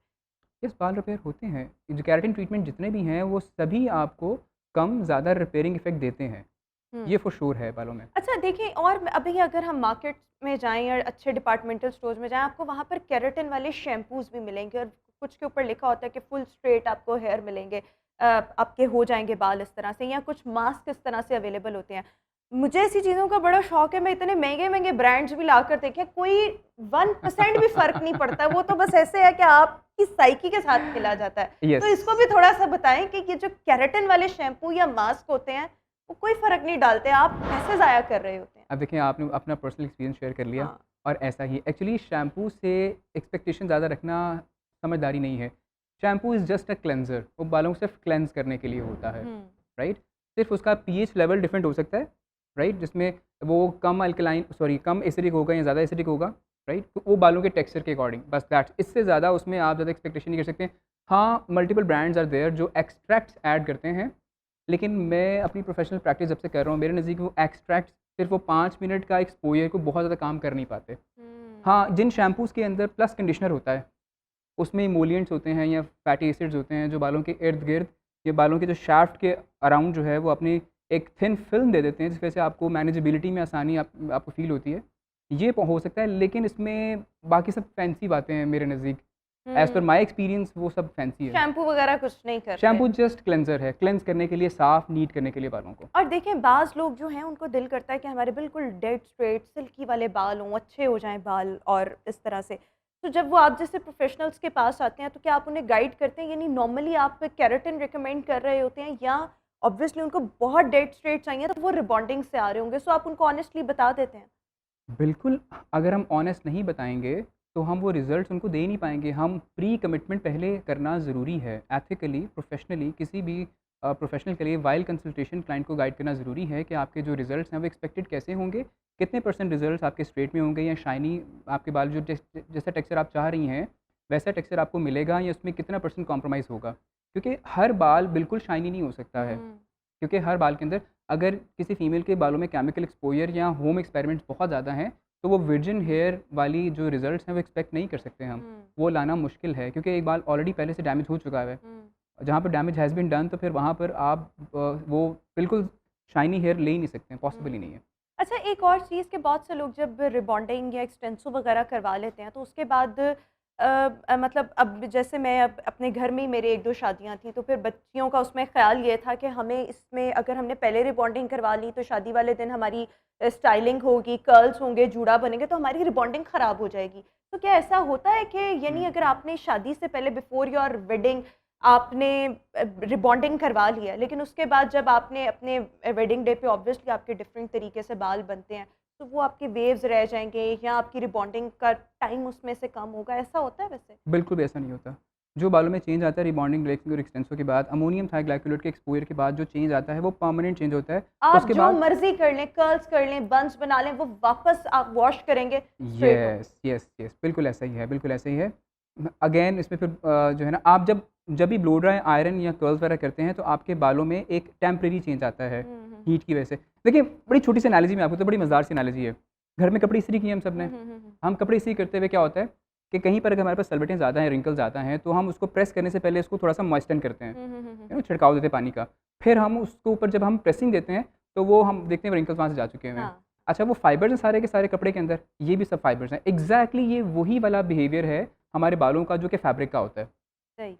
यस, बाल रिपेयर होते हैं। ये जो केराटिन ट्रीटमेंट जितने भी हैं, वो सभी आपको कम ज़्यादा रिपेयरिंग इफ़ेक्ट देते हैं। हुँ। ये फ़ॉर श्योर है बालों में। अच्छा देखिए, और अभी अगर हम मार्केट में जाएँ या अच्छे डिपार्टमेंटल स्टोर्स में जाएँ, आपको वहाँ पर केराटिन वाले शैम्पूज़ भी मिलेंगे और कुछ के ऊपर लिखा होता है कि फुल स्ट्रेट आपको हेयर मिलेंगे। आपके हो जाएँगे बाल इस तरह से, या कुछ मास्क इस तरह से अवेलेबल होते हैं। मुझे ऐसी चीज़ों का बड़ा शौक है, मैं इतने महँगे-महँगे ब्रांड्स भी लाकर देखे, कोई 1% भी फ़र्क नहीं पड़ता है, वो तो बस ऐसे है कि आपकी साइकी के साथ खेला जाता है। तो यस। इसको भी थोड़ा-सा बताएँ कि ये जो केराटिन वाले शैम्पू या मास्क होते हैं, वो कोई फ़र्क नहीं डालते, आप पैसे ज़ाया कर रहे होते हैं। अब देखिए, आपने अपना पर्सनल एक्सपीरियंस शेयर कर लिया, हाँ। और ऐसा ही एक्चुअली शैम्पू से एक्सपेक्टेशन ज़्यादा रखना समझदारी नहीं है। Shampoo is just a cleanser, वो बालों को सिर्फ क्लेंज़ करने के लिए होता है, हुँ, राइट? सिर्फ उसका पीएच लेवल डिफरेंट हो सकता है, राइट? जिसमें वो कम अल्कलाइन, सॉरी, कम एसिडिक होगा या ज़्यादा एसिडिक होगा, राइट? तो वो बालों के टेक्सचर के अकॉर्डिंग, बस दैट्स, इससे ज़्यादा उसमें आप ज़्यादा एक्सपेक्टेशन नहीं कर सकते। हाँ, मल्टीपल ब्रांड्स आर देयर जो एक्सट्रैक्ट्स ऐड करते हैं, लेकिन मैं अपनी प्रोफेशनल प्रैक्टिस जब से कर रहा हूँ, मेरे नज़दीक वो एक्सट्रैक्ट सिर्फ वो 5 मिनट का एक्सपोज़र को बहुत ज़्यादा काम कर नहीं पाते। हुँ, हाँ, जिन शैम्पूज़ के अंदर प्लस कंडीशनर होता है, उसमें इमोलिएंट्स होते हैं या फैटी एसिड्स होते हैं, जो बालों के इर्द-गिर्द या बालों के जो शाफ्ट के अराउंड जो है, वो अपनी एक थिन फ़िल्म दे देते हैं, जिस वजह से आपको मैनेजेबिलिटी में आसानी आपको फ़ील होती है। ये प हो सकता है, लेकिन इसमें बाकी सब फैंसी बातें हैं मेरे नज़दीक। As per hmm. My experience वो सब फैंसी है। शैम्पू वगैरह कुछ नहीं करते। शैम्पू जस्ट क्लेंज़र है, क्लेंज़ करने के लिए, साफ़, नीट करने के लिए बालों को। और देखें, बाज़ लोग जो हैं उनको दिल करता है कि हमारे बिल्कुल डेड स्ट्रेट सिल्की वाले बाल हों, अच्छे हो जाएँ बाल और इस तरह से। तो जब वो आप जैसे प्रोफ़ेशनल्स के पास आते हैं तो क्या आप उन्हें गाइड करते हैं? यानी नॉर्मली आप केराटिन रिकमेंड कर रहे होते हैं, या ऑब्वियसली उनको बहुत डेड स्ट्रेट चाहिए तो वो रिबॉन्डिंग से आ रहे होंगे, सो आप उनको ऑनेस्टली बता देते हैं? बिल्कुल, अगर हम ऑनेस्ट नहीं बताएँगे, तो हम वो रिज़ल्ट्स उनको दे ही नहीं पाएँगे। हम प्री कमिटमेंट पहले करना ज़रूरी है। एथिकली, प्रोफ़ेशनली, किसी भी प्रोफ़ेशनल के लिए व्हाइल कंसल्टेशन क्लाइंट को गाइड करना ज़रूरी है कि आपके जो रिज़ल्ट्स हैं वो एक्सपेक्टेड कैसे होंगे, कितने परसेंट रिज़ल्ट्स आपके स्ट्रेट में होंगे या शाइनी, आपके बाल जो जैसा टेक्सचर आप चाह रही हैं, वैसा टेक्सचर आपको मिलेगा या उसमें कितना परसेंट कॉम्प्रोमाइज़ होगा। क्योंकि हर बाल बिल्कुल शाइनी नहीं हो सकता है। हुँ, क्योंकि हर बाल के अंदर, अगर किसी फीमेल के बालों में केमिकल एक्सपोज़र या होम एक्सपेरिमेंट्स बहुत ज़्यादा हैं, तो वो वर्जिन हेयर वाली जो रिज़ल्ट्स हैं वो एक्सपेक्ट नहीं कर सकते हम। हुँ, वो लाना मुश्किल है, क्योंकि एक बाल ऑलरेडी पहले से डैमेज हो चुका है। हुँ। जहाँ पर डैमेज हैज़ बीन डन, तो फिर वहाँ पर आप वो बिल्कुल शाइनी हेयर ले ही नहीं सकते हैं, पॉसिबल ही हुँ। नहीं है। अच्छा, एक और चीज़ कि बहुत से लोग जब रिबॉन्डिंग या एक्सटेंसो वगैरह करवा लेते हैं तो उसके बाद मतलब अब जैसे मैं अब अपने घर में ही मेरे 1-2 शादियाँ थी, तो फिर बच्चियों का उसमें ख़्याल ये था कि हमें इसमें अगर हमने पहले रिबॉन्डिंग करवा ली, तो शादी वाले दिन हमारी स्टाइलिंग होगी, कर्ल्स होंगे, जूड़ा बनेंगे, तो हमारी रिबॉन्डिंग ख़राब हो जाएगी। तो क्या ऐसा होता है कि यानी हुँ। अगर आपने शादी से पहले बिफ़ोर योर वेडिंग आपने रिबॉन्डिंग करवा लिया, लेकिन उसके बाद जब आपने अपने वेडिंग डे पे ऑब्वियसली आपके डिफरेंट तरीके से बाल बनते हैं, तो वो आपके वेव्स रह जाएँगे या आपकी रिबॉन्डिंग का टाइम उसमें से कम होगा, ऐसा होता है वैसे? बिल्कुल भी ऐसा नहीं होता। जो बालों में चेंज आता है रिबॉन्डिंग, रिलैक्सिंग और एक्सटेंसो के बाद, अमोनियम थाइग्लाइकोलेट के एक्सपोज़र के बाद जो चेंज आता है वो परमानेंट चेंज होता है। आप उसके जो बाद मर्ज़ी कर लें, कर्ल्स कर लें, बन्स बना लें, वो वापस आप वॉश करेंगे, स्ट्रेट होंगे। यस, यस, यस, बिल्कुल ऐसा ही है, बिल्कुल ऐसा ही है। अगेन इसमें फिर जो है ना, आप जब भी ब्लो ड्राई, आयरन या कर्ल्स वगैरह करते हैं तो आपके बालों में एक टेम्परेरी चेंज आता है, हुँ, हुँ, हुँ। हीट की वजह से। देखिए, बड़ी छोटी सी एनालॉजी मैं आपको तो बड़ी मज़ेदार सी एनालॉजी है। घर में कपड़े इस्त्री किए हम सब हुँ, ने। हुँ, हुँ, हुँ। हम कपड़े इस्त्री करते हुए क्या होता है कि कहीं पर अगर हमारे पास सलवटें ज़्यादा हैं, रिंकल्स ज़्यादा हैं, तो हम उसको प्रेस करने से पहले उसको थोड़ा-सा मॉइस्चन करते हैं। हुँ, हुँ, हुँ, हुँ। छिड़काव देते हैं पानी का। फिर हम उसके ऊपर जब हम प्रेसिंग देते हैं, तो वो हम देखते हैं रिंकल्स वहाँ से जा चुके हुए हैं। हाँ, अच्छा, वो फाइबर्स हैं सारे के सारे कपड़े के अंदर, ये भी सब फाइबर्स हैं। एग्ज़ैक्टली ये वही वाला बिहेवियर है हमारे बालों का जो कि फैब्रिक का होता है, सही।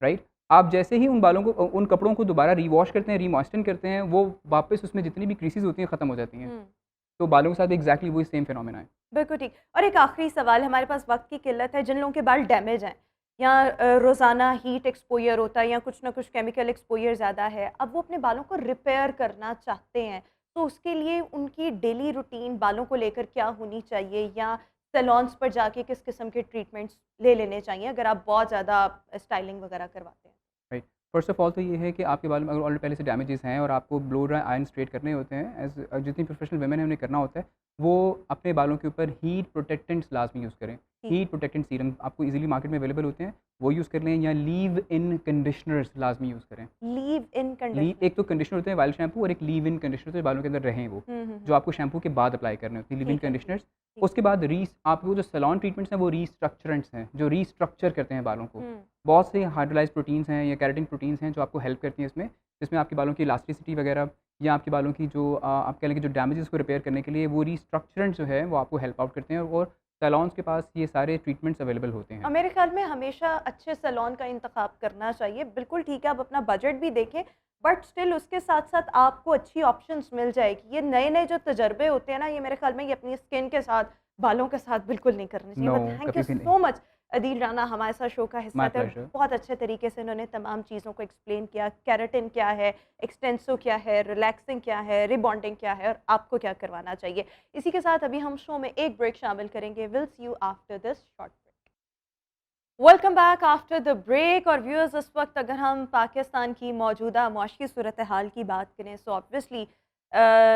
राइट? आप जैसे ही उन बालों को उन कपड़ों को दोबारा रिवॉश करते हैं, रीमॉइस्चन करते हैं, वो वापस उसमें जितनी भी क्रीसेज़ होती हैं ख़त्म हो जाती हैं। हुँ। तो बालों के साथ एग्ज़ैक्टली वही सेम फिनोमेना है। बिल्कुल ठीक। और एक आखिरी सवाल, हमारे पास वक़्त की किल्लत है, जिन लोगों के बाल डैमेज हैं या रोज़ाना हीट एक्सपोज़र होता है या कुछ ना कुछ केमिकल एक्सपोज़र ज़्यादा है, अब वो अपने बालों को रिपेयर करना चाहते हैं, तो उसके लिए उनकी डेली रूटीन बालों को लेकर क्या होनी चाहिए या सैलून्स पर जाके किस किस्म के ट्रीटमेंट्स ले लेने चाहिए अगर आप बहुत ज़्यादा स्टाइलिंग वगैरह करवाते हैं? राइट। फ़र्स्ट ऑफ़ ऑल तो ये है कि आपके बालों में अगर ऑलरेडी पहले से डैमेजेस हैं और आपको ब्लो ड्राई आयरन स्ट्रेट करने होते हैं, जितनी प्रोफेशनल वुमेन है उन्हें करना होता है, वो अपने बालों के ऊपर हीट प्रोटेक्टेंट्स लाज़मी यूज़ करें। ठीक हीट प्रोटेक्टेंट सीरम आपको ईज़िली मार्केट में अवेलेबल होते हैं, वो यूज़ कर लें, या लीव इन कंडीशनर्स लाज़मी यूज़ करें। है। लीव इन लीव कंडीशनर। एक तो कंडीशनर होते हैं वाइल्ड शैम्पू, और एक लीव इन कंडीशनर होते हैं बालों के अंदर रहें वो, हुँ, हुँ, जो हुँ। आपको शैम्पू के बाद अप्लाई करने होते हैं, लीव इन ठीक है, ठीक है। कंडीशनर्स। ठीक। उसके बाद आपको जो सैलून ट्रीटमेंट्स हैं वो रीस्ट्रक्चरेंट्स हैं, जो रीस्ट्रक्चर करते हैं बालों को। हुँ। बहुत से हाइड्रोलाइज़्ड प्रोटीन्स हैं या केराटिन प्रोटीन्स हैं जो आपको हेल्प करती हैं इसमें, जिसमें आपके बालों की इलास्टिसिटी वगैरह, या आपके बालों की जो आप कह लें कि जो डैमेजेस को रिपेयर करने के लिए वो रीस्ट्रक्चरेंट जो है वो आपको हेल्प आउट करते हैं, और सैलून्स के पास ये सारे ट्रीटमेंट्स अवेलेबल होते हैं। और मेरे ख़्याल में हमेशा अच्छे सैलून का इंतख़ाब करना चाहिए। बिल्कुल ठीक है, आप अपना बजट भी देखें, बट स्टिल उसके साथ-साथ आपको अच्छी ऑप्शंस मिल जाएगी। ये नए-नए जो तजुर्बे होते हैं ना, ये मेरे ख़्याल में ये अपनी स्किन के साथ, बालों के साथ बिल्कुल नहीं करने चाहिए। नो, बट थैंक यू कभी भी नहीं। सो मच अदील राना हमारे साथ शो का हिस्सा माय थे और प्लेज़र। बहुत अच्छे तरीके से उन्होंने तमाम चीज़ों को एक्सप्लेन किया। केराटिन क्या है, एक्सटेंसो क्या है, रिलैक्सिंग क्या है, रिबॉन्डिंग क्या है और आपको क्या करवाना चाहिए। इसी के साथ अभी हम शो में एक ब्रेक शामिल करेंगे। Will see you after this short break. Welcome back after the break. और व्यूअर्स, इस वक्त अगर हम पाकिस्तान की मौजूदा मुआशी सूरत हाल की बात करें, सो ऑब्वियसली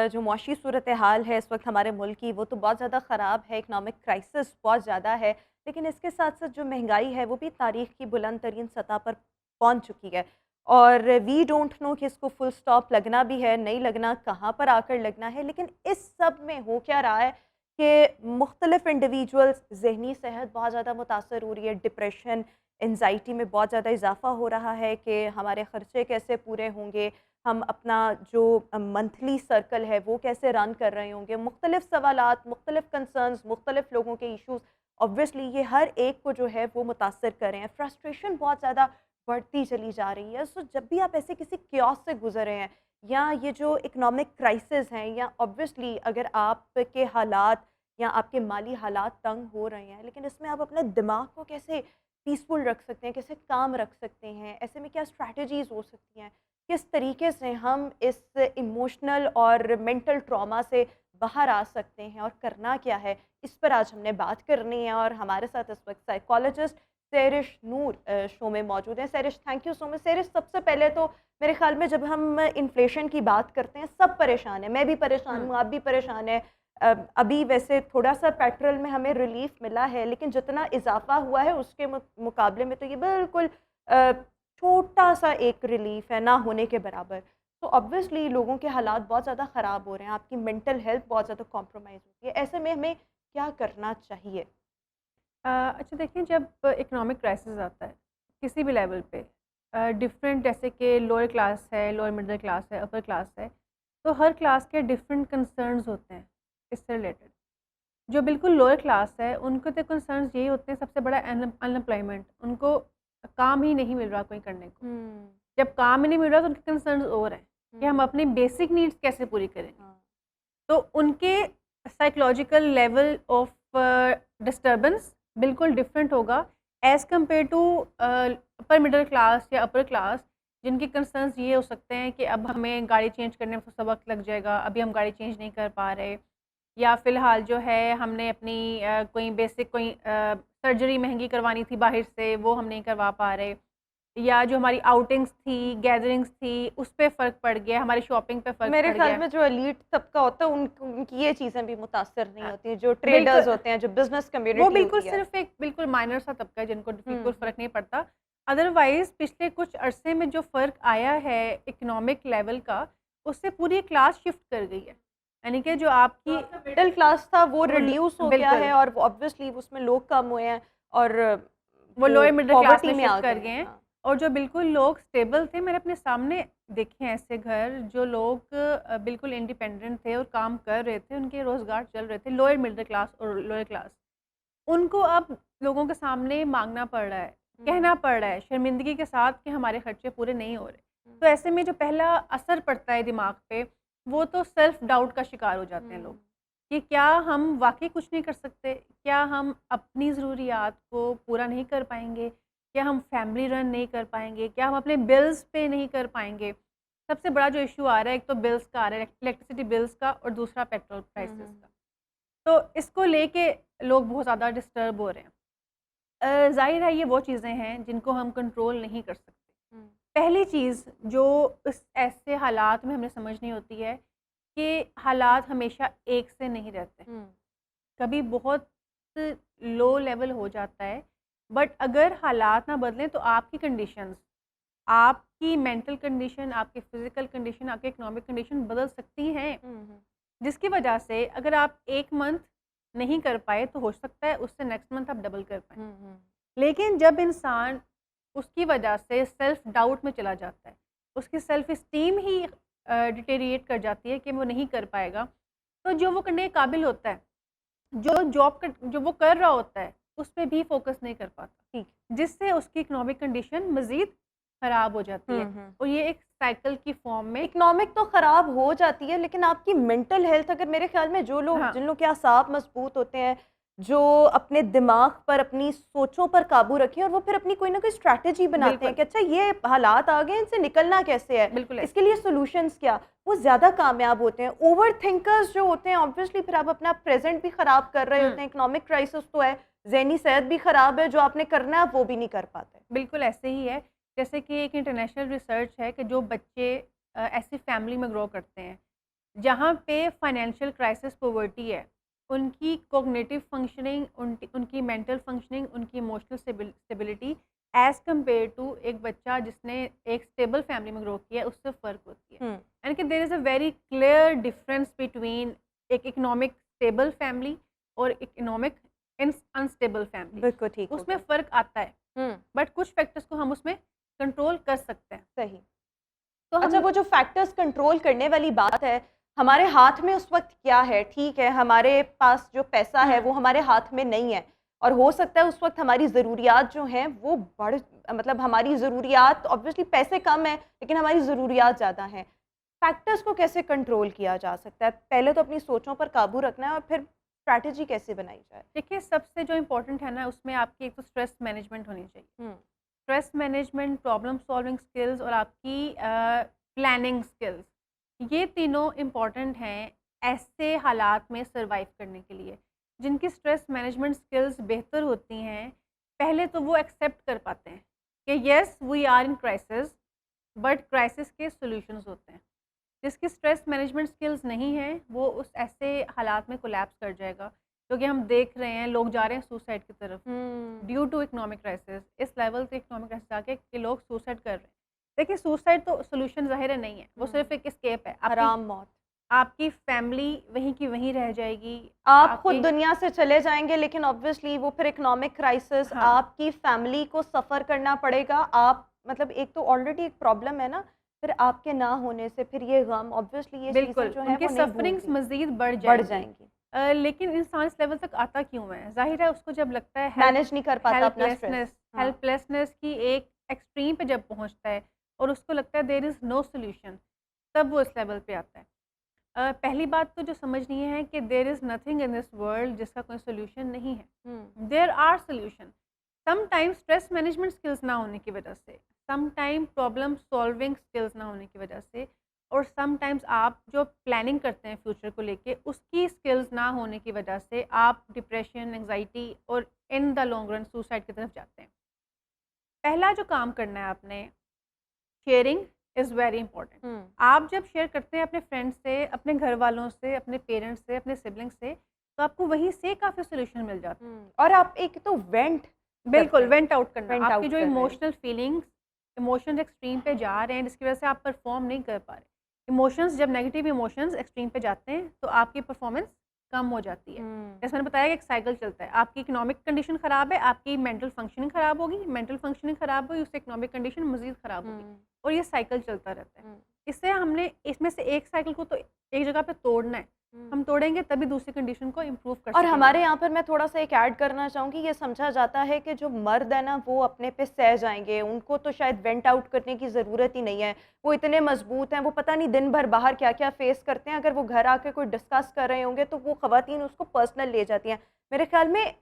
जो मुआशी सूरत हाल है इस वक्त हमारे मुल्क की, वो तो बहुत ज़्यादा ख़राब है। इकनॉमिक क्राइसिस बहुत ज़्यादा है, लेकिन इसके साथ साथ जो महंगाई है वो भी तारीख़ की बुलंद तरीन सतह पर पहुँच चुकी है। और वी डोंट नो कि इसको फुल स्टॉप लगना भी है, नहीं लगना, कहाँ पर आकर लगना है। लेकिन इस सब में हो क्या रहा है कि मुख्तलिफ इंडिविजुअल्स ज़हनी सेहत बहुत ज़्यादा मुतासर हो रही है, डिप्रेशन, एंजाइटी में बहुत ज़्यादा इजाफ़ा हो रहा है कि हमारे ख़र्चे कैसे पूरे होंगे, हम अपना जो मंथली सर्कल है वो कैसे रन कर रहे होंगे, मुख्तलिफ सवालात, मुख्तलिफ कंसर्न्स, मुख्तलिफ लोगों के इशूज़, ऑब्वियसली ये हर एक को जो है वो मुतासर कर रहे हैं। फ्रस्ट्रेशन बहुत ज़्यादा बढ़ती चली जा रही है। सो जब भी आप ऐसे किसी क्योस से गुजर रहे हैं या ये जो इकोनॉमिक क्राइसिस हैं, या ऑब्वियसली अगर आपके हालात या आपके माली हालात तंग हो रहे हैं, लेकिन इसमें आप अपने दिमाग को कैसे पीसफुल रख सकते हैं, कैसे काम रख सकते हैं, ऐसे में क्या स्ट्रैटेजीज़ हो सकती हैं, किस तरीके से हम इस इमोशनल और मेंटल ट्रॉमा से बाहर आ सकते हैं और करना क्या है, इस पर आज हमने बात करनी है। और हमारे साथ इस वक्त साइकोलॉजिस्ट सैरिश नूर शो में मौजूद हैं। सैरिश, थैंक यू सो मच। सैरिश, सबसे पहले तो मेरे ख्याल में जब हम इन्फ्लेशन की बात करते हैं, सब परेशान हैं, मैं भी परेशान हुँ। हूँ, आप भी परेशान हैं। अभी वैसे थोड़ा-सा पेट्रोल में हमें रिलीफ़ मिला है, लेकिन जितना इज़ाफ़ा हुआ है उसके मुकाबले में तो ये बिल्कुल अ, छोटा-सा एक रिलीफ़ है, ना होने के बराबर। तो ऑब्वियसली लोगों के हालात बहुत ज़्यादा ख़राब हो रहे हैं, आपकी मेंटल हेल्थ बहुत ज़्यादा कॉम्प्रोमाइज़ होती है। ऐसे में हमें क्या करना चाहिए? अच्छा देखिए, जब इकोनॉमिक क्राइसिस आता है किसी भी लेवल पे, डिफरेंट, जैसे कि लोअर क्लास है, लोअर मिडिल क्लास है, अपर क्लास है, तो हर क्लास के डिफरेंट कंसर्न्स होते हैं इससे रिलेटेड। जो बिल्कुल लोअर क्लास है उनको तो कंसर्न्स यही होते हैं, सबसे बड़ा अनएम्प्लॉयमेंट, उनको काम ही नहीं मिल रहा कोई करने को। जब काम ही नहीं मिल रहा तो उनके कंसर्न्स और हैं कि हम अपनी बेसिक नीड्स कैसे पूरी करेंगे। तो उनके साइकोलॉजिकल लेवल ऑफ डिस्टर्बेंस बिल्कुल डिफरेंट होगा as compared to upper middle class या अपर क्लास, जिनके कंसर्न्स ये हो सकते हैं कि अब हमें गाड़ी चेंज करने में थोड़ा वक्त लग जाएगा, अभी हम गाड़ी चेंज नहीं कर पा रहे, या फ़िलहाल जो है हमने अपनी कोई बेसिक कोई सर्जरी महंगी करवानी थी बाहर से, वो हम नहीं करवा पा रहे, या जो हमारी आउटिंग्स थी, गैदरिंग्स थी, उस पे फ़र्क पड़ गया, हमारी शॉपिंग पे फ़र्क मेरे पड़ ख्याल गया। में जो एलीट तबका होता है उनकी ये चीज़ें भी मुतासर नहीं हाँ, होती हैं, जो बिल्कुल। ट्रेडर्स होते हैं, जो बिजनेस वो कम्युनिटी बिल्कुल होती है। सिर्फ एक बिल्कुल माइनर सा तबका है जिनको बिल्कुल हम्म फ़र्क नहीं पड़ता। अदरवाइज़ पिछले कुछ अरसे में जो फ़र्क आया है इकोनॉमिक लेवल का, उससे पूरी क्लास शिफ्ट कर गई है। यानी कि जो आपकी मिडिल क्लास था वो वो रिड्यूस हो गया बिल्कुल है और ऑब्वियसली उसमें लोग कम हुए हैं और वो वो लोअर मिडिल क्लास पॉवर्टी में में आ शिफ्ट कर गए गए हैं। हैं। हाँ। और जो बिल्कुल लोग स्टेबल थे, मैंने अपने सामने देखे हैं ऐसे घर जो लोग बिल्कुल इंडिपेंडेंट थे और काम कर रहे थे, उनके रोज़गार चल रहे थे, लोअर मिडिल क्लास और लोअर क्लास। उनको अब लोगों के सामने मांगना पड़ रहा है, कहना पड़ रहा है शर्मिंदगी के साथ कि हमारे खर्चे पूरे नहीं हो रहे। तो ऐसे में जो पहला असर पड़ता है दिमाग पे, वो तो सेल्फ डाउट का शिकार हो जाते हैं लोग कि क्या हम वाकई कुछ नहीं कर सकते, क्या हम अपनी ज़रूरियात को पूरा नहीं कर पाएंगे, क्या हम फैमिली रन नहीं कर पाएंगे, क्या हम अपने बिल्स पे नहीं कर पाएंगे। सबसे बड़ा जो इशू आ रहा है, एक तो बिल्स का आ रहा है, इलेक्ट्रिसिटी बिल्स का, और दूसरा पेट्रोल प्राइसेस का। तो इसको लेके लोग बहुत ज़्यादा डिस्टर्ब हो रहे हैं। ज़ाहिर है ये वो चीज़ें हैं जिनको हम कंट्रोल नहीं कर सकते। पहली चीज़ जो इस ऐसे हालात में हमें समझनी होती है कि हालात हमेशा एक से नहीं रहते, कभी बहुत लो लेवल हो जाता है, बट अगर हालात ना बदलें तो आपकी कंडीशंस, आपकी मेंटल कंडीशन, आपकी फ़िज़िकल कंडीशन, आपकी इकोनॉमिक कंडीशन बदल सकती हैं, जिसकी वजह से अगर आप एक मंथ नहीं कर पाए तो हो सकता है उससे नेक्स्ट मंथ आप डबल कर पाएँ। लेकिन जब इंसान उसकी वजह से सेल्फ डाउट में चला जाता है, उसकी सेल्फ इस्टीम ही डिटेरिएट कर जाती है कि वो नहीं कर पाएगा, तो जो वो करने के काबिल होता है, जो वो कर रहा होता है, उस पे भी फोकस नहीं कर पाता, ठीक। जिससे उसकी इकोनॉमिक कंडीशन मज़ीद ख़राब हो जाती है। और ये एक साइकिल की फॉर्म में इकोनॉमिक तो ख़राब हो जाती है, लेकिन आपकी मेंटल हेल्थ, अगर मेरे ख्याल में जो लोग हाँ, जिन लोग के असाब मजबूत होते हैं, जो अपने दिमाग पर, अपनी सोचों पर काबू रखें और वो फिर अपनी कोई ना कोई स्ट्रैटेजी बनाते हैं बिल्कुल, कि अच्छा ये हालात आ गए, इनसे निकलना कैसे है, बिल्कुल इसके लिए सॉल्यूशंस क्या, वो ज़्यादा कामयाब होते हैं। ओवर थिंकर्स जो होते हैं, ऑब्वियसली फिर आप अपना प्रेजेंट भी ख़राब कर रहे होते हैं, इकोनॉमिक क्राइसिस तो है, ज़हनी सेहत भी ख़राब है, जो आपने करना है आप वो भी नहीं कर पाते। बिल्कुल ऐसे ही है। जैसे कि एक इंटरनेशनल रिसर्च है कि जो बच्चे ऐसी फैमिली में ग्रो करते हैं जहाँ पे फाइनेंशियल क्राइसिस, पॉवर्टी है, उनकी कॉग्निटिव फंक्शनिंग, उनकी मेंटल फंक्शनिंग, उनकी emotional stability as compared to एक बच्चा जिसने एक स्टेबल फैमिली में ग्रो किया है, उससे फ़र्क होती है। यानी कि there is a very clear difference between एक इकोनॉमिक स्टेबल फैमिली और इकोनॉमिक अनस्टेबल फैमिली। बिल्कुल ठीक हो उसमें गया। फ़र्क आता है, बट कुछ फैक्टर्स को हम उसमें कंट्रोल कर सकते हैं। सही। तो अच्छा, हम वो जो फैक्टर्स कंट्रोल करने वाली बात है, हमारे हाथ में उस वक्त क्या है? ठीक है, हमारे पास जो पैसा है वो हमारे हाथ में नहीं है और हो सकता है उस वक्त हमारी ज़रूरियात जो हैं वो मतलब हमारी ज़रूरियात, ऑब्वियसली पैसे कम हैं लेकिन हमारी ज़रूरियात ज़्यादा हैं। फैक्टर्स को कैसे कंट्रोल किया जा सकता है? पहले तो अपनी सोचों पर काबू रखना है और फिर स्ट्रैटेजी कैसे बनाई जाए? देखिए, सबसे जो इम्पोर्टेंट है ना, उसमें आपकी एक तो स्ट्रेस मैनेजमेंट होनी चाहिए। Stress management, problem solving skills और आपकी प्लानिंग स्किल्स, ये तीनों इम्पॉर्टेंट हैं ऐसे हालात में सर्वाइव करने के लिए। जिनकी स्ट्रेस मैनेजमेंट स्किल्स बेहतर होती हैं, पहले तो वो एक्सेप्ट कर पाते हैं कि yes we are in crisis, but crisis के सॉल्यूशंस होते हैं। जिसकी स्ट्रेस मैनेजमेंट स्किल्स नहीं है, वो उस ऐसे हालात में कोलैप्स कर जाएगा, क्योंकि हम देख रहे हैं लोग जा रहे हैं सुसाइड की तरफ ड्यू टू इकोनॉमिक क्राइसिस। इस लेवल से इकोनॉमिक क्राइसिस आके कि लोग सुसाइड कर रहे हैं। देखिए, सुसाइड तो सोल्यूशन ज़ाहिर है नहीं है, वो सिर्फ एक एस्केप है। हराम मौत। आपकी फैमिली वहीं की वहीं रह जाएगी। आप खुद आपकी दुनिया से चले जाएंगे लेकिन ऑब्वियसली वो फिर इकोनॉमिक क्राइसिस, हाँ, आपकी फैमिली को सफ़र करना पड़ेगा। आप मतलब एक तो ऑलरेडी एक प्रॉब्लम है ना, फिर आपके ना होने से फिर ये गम, ऑब्वियसली ये चीज़ें बिल्कुल जो हैं उनकी वो नहीं सफरिंग्स भूलती, मज़ीद बढ़ बढ़ जाएंगी। लेकिन इंसान इस लेवल तक आता क्यों है? ज़ाहिर है उसको जब लगता है मैनेज नहीं कर पाता अपना स्ट्रेस। हेल्पलेसनेस हाँ। हेल्पलेसनेस की एक एक्सट्रीम पे जब पहुंचता है और उसको लगता है देयर इज़ नो सॉल्यूशन, तब वो इस लेवल पे आता है। पहली बात तो जो समझनी है कि there is nothing in this world जिसका कोई सॉल्यूशन नहीं है। Hmm. There are solution. Sometime stress management skills ना होने की वजह से, समटाइम प्रॉब्लम सॉल्विंग स्किल्स ना होने की वजह से, और समटाइम्स आप जो प्लानिंग करते हैं फ्यूचर को लेके उसकी स्किल्स ना होने की वजह से आप डिप्रेशन, एंजाइटी और in the long run suicide की तरफ जाते हैं। पहला जो काम करना है आपने, शेयरिंग इज़ वेरी इंपॉर्टेंट। हुँ। आप जब शेयर करते हैं अपने फ्रेंड्स से, अपने घर वालों से, अपने पेरेंट्स से, अपने सिबलिंग्स से, तो आपको वहीं से काफ़ी सोल्यूशन मिल जाता है। और आप एक तो वेंट बिल्कुल, करते हैं, वेंट आउट करना। वेंट आपकी आउट जो कर रहे हैं। इमोशनल फीलिंग्स, इमोशंस एक्सट्रीम पे जा रहे हैं जिसकी वज़ह से आप परफ़ॉर्म नहीं कर पा रहे। इमोशंस जब नेगेटिव इमोशंस एक्सट्रीम पे जाते हैं तो आपकी परफ़ॉर्मेंस कम हो जाती है। हुँ। जैसे मैंने बताया कि एक साइकिल चलता है। आपकी इकोनॉमिक कंडीशन ख़राब है, आपकी मेंटल फंक्शनिंग ख़राब होगी, मेंटल फंक्शनिंग ख़राब हुई, उससे इकोनॉमिक कंडीशन मज़ीद ख़राब होगी, हुँ। और ये साइकिल चलता रहता है। हुँ। इससे हमने इसमें से एक साइकिल को तो एक जगह पे तोड़ना है। हुँ। हम तोड़ेंगे तभी दूसरी कंडीशन को इम्प्रूव कर और सकेंगे। हमारे यहाँ पर मैं थोड़ा-सा एक ऐड करना चाहूँगी, ये समझा जाता है कि जो मर्द है ना, वो अपने पे सह जाएँगे, उनको तो शायद वेंट आउट करने की ज़रूरत ही नहीं है। वो इतने मज़बूत हैं, वो पता नहीं दिन भर बाहर क्या-क्या फ़ेस करते हैं, अगर वो घर आके कोई डिस्कस कर रहे होंगे, तो वो ख़वातीन उसको पर्सनल ले जाती हैं। मेरे ख़्याल में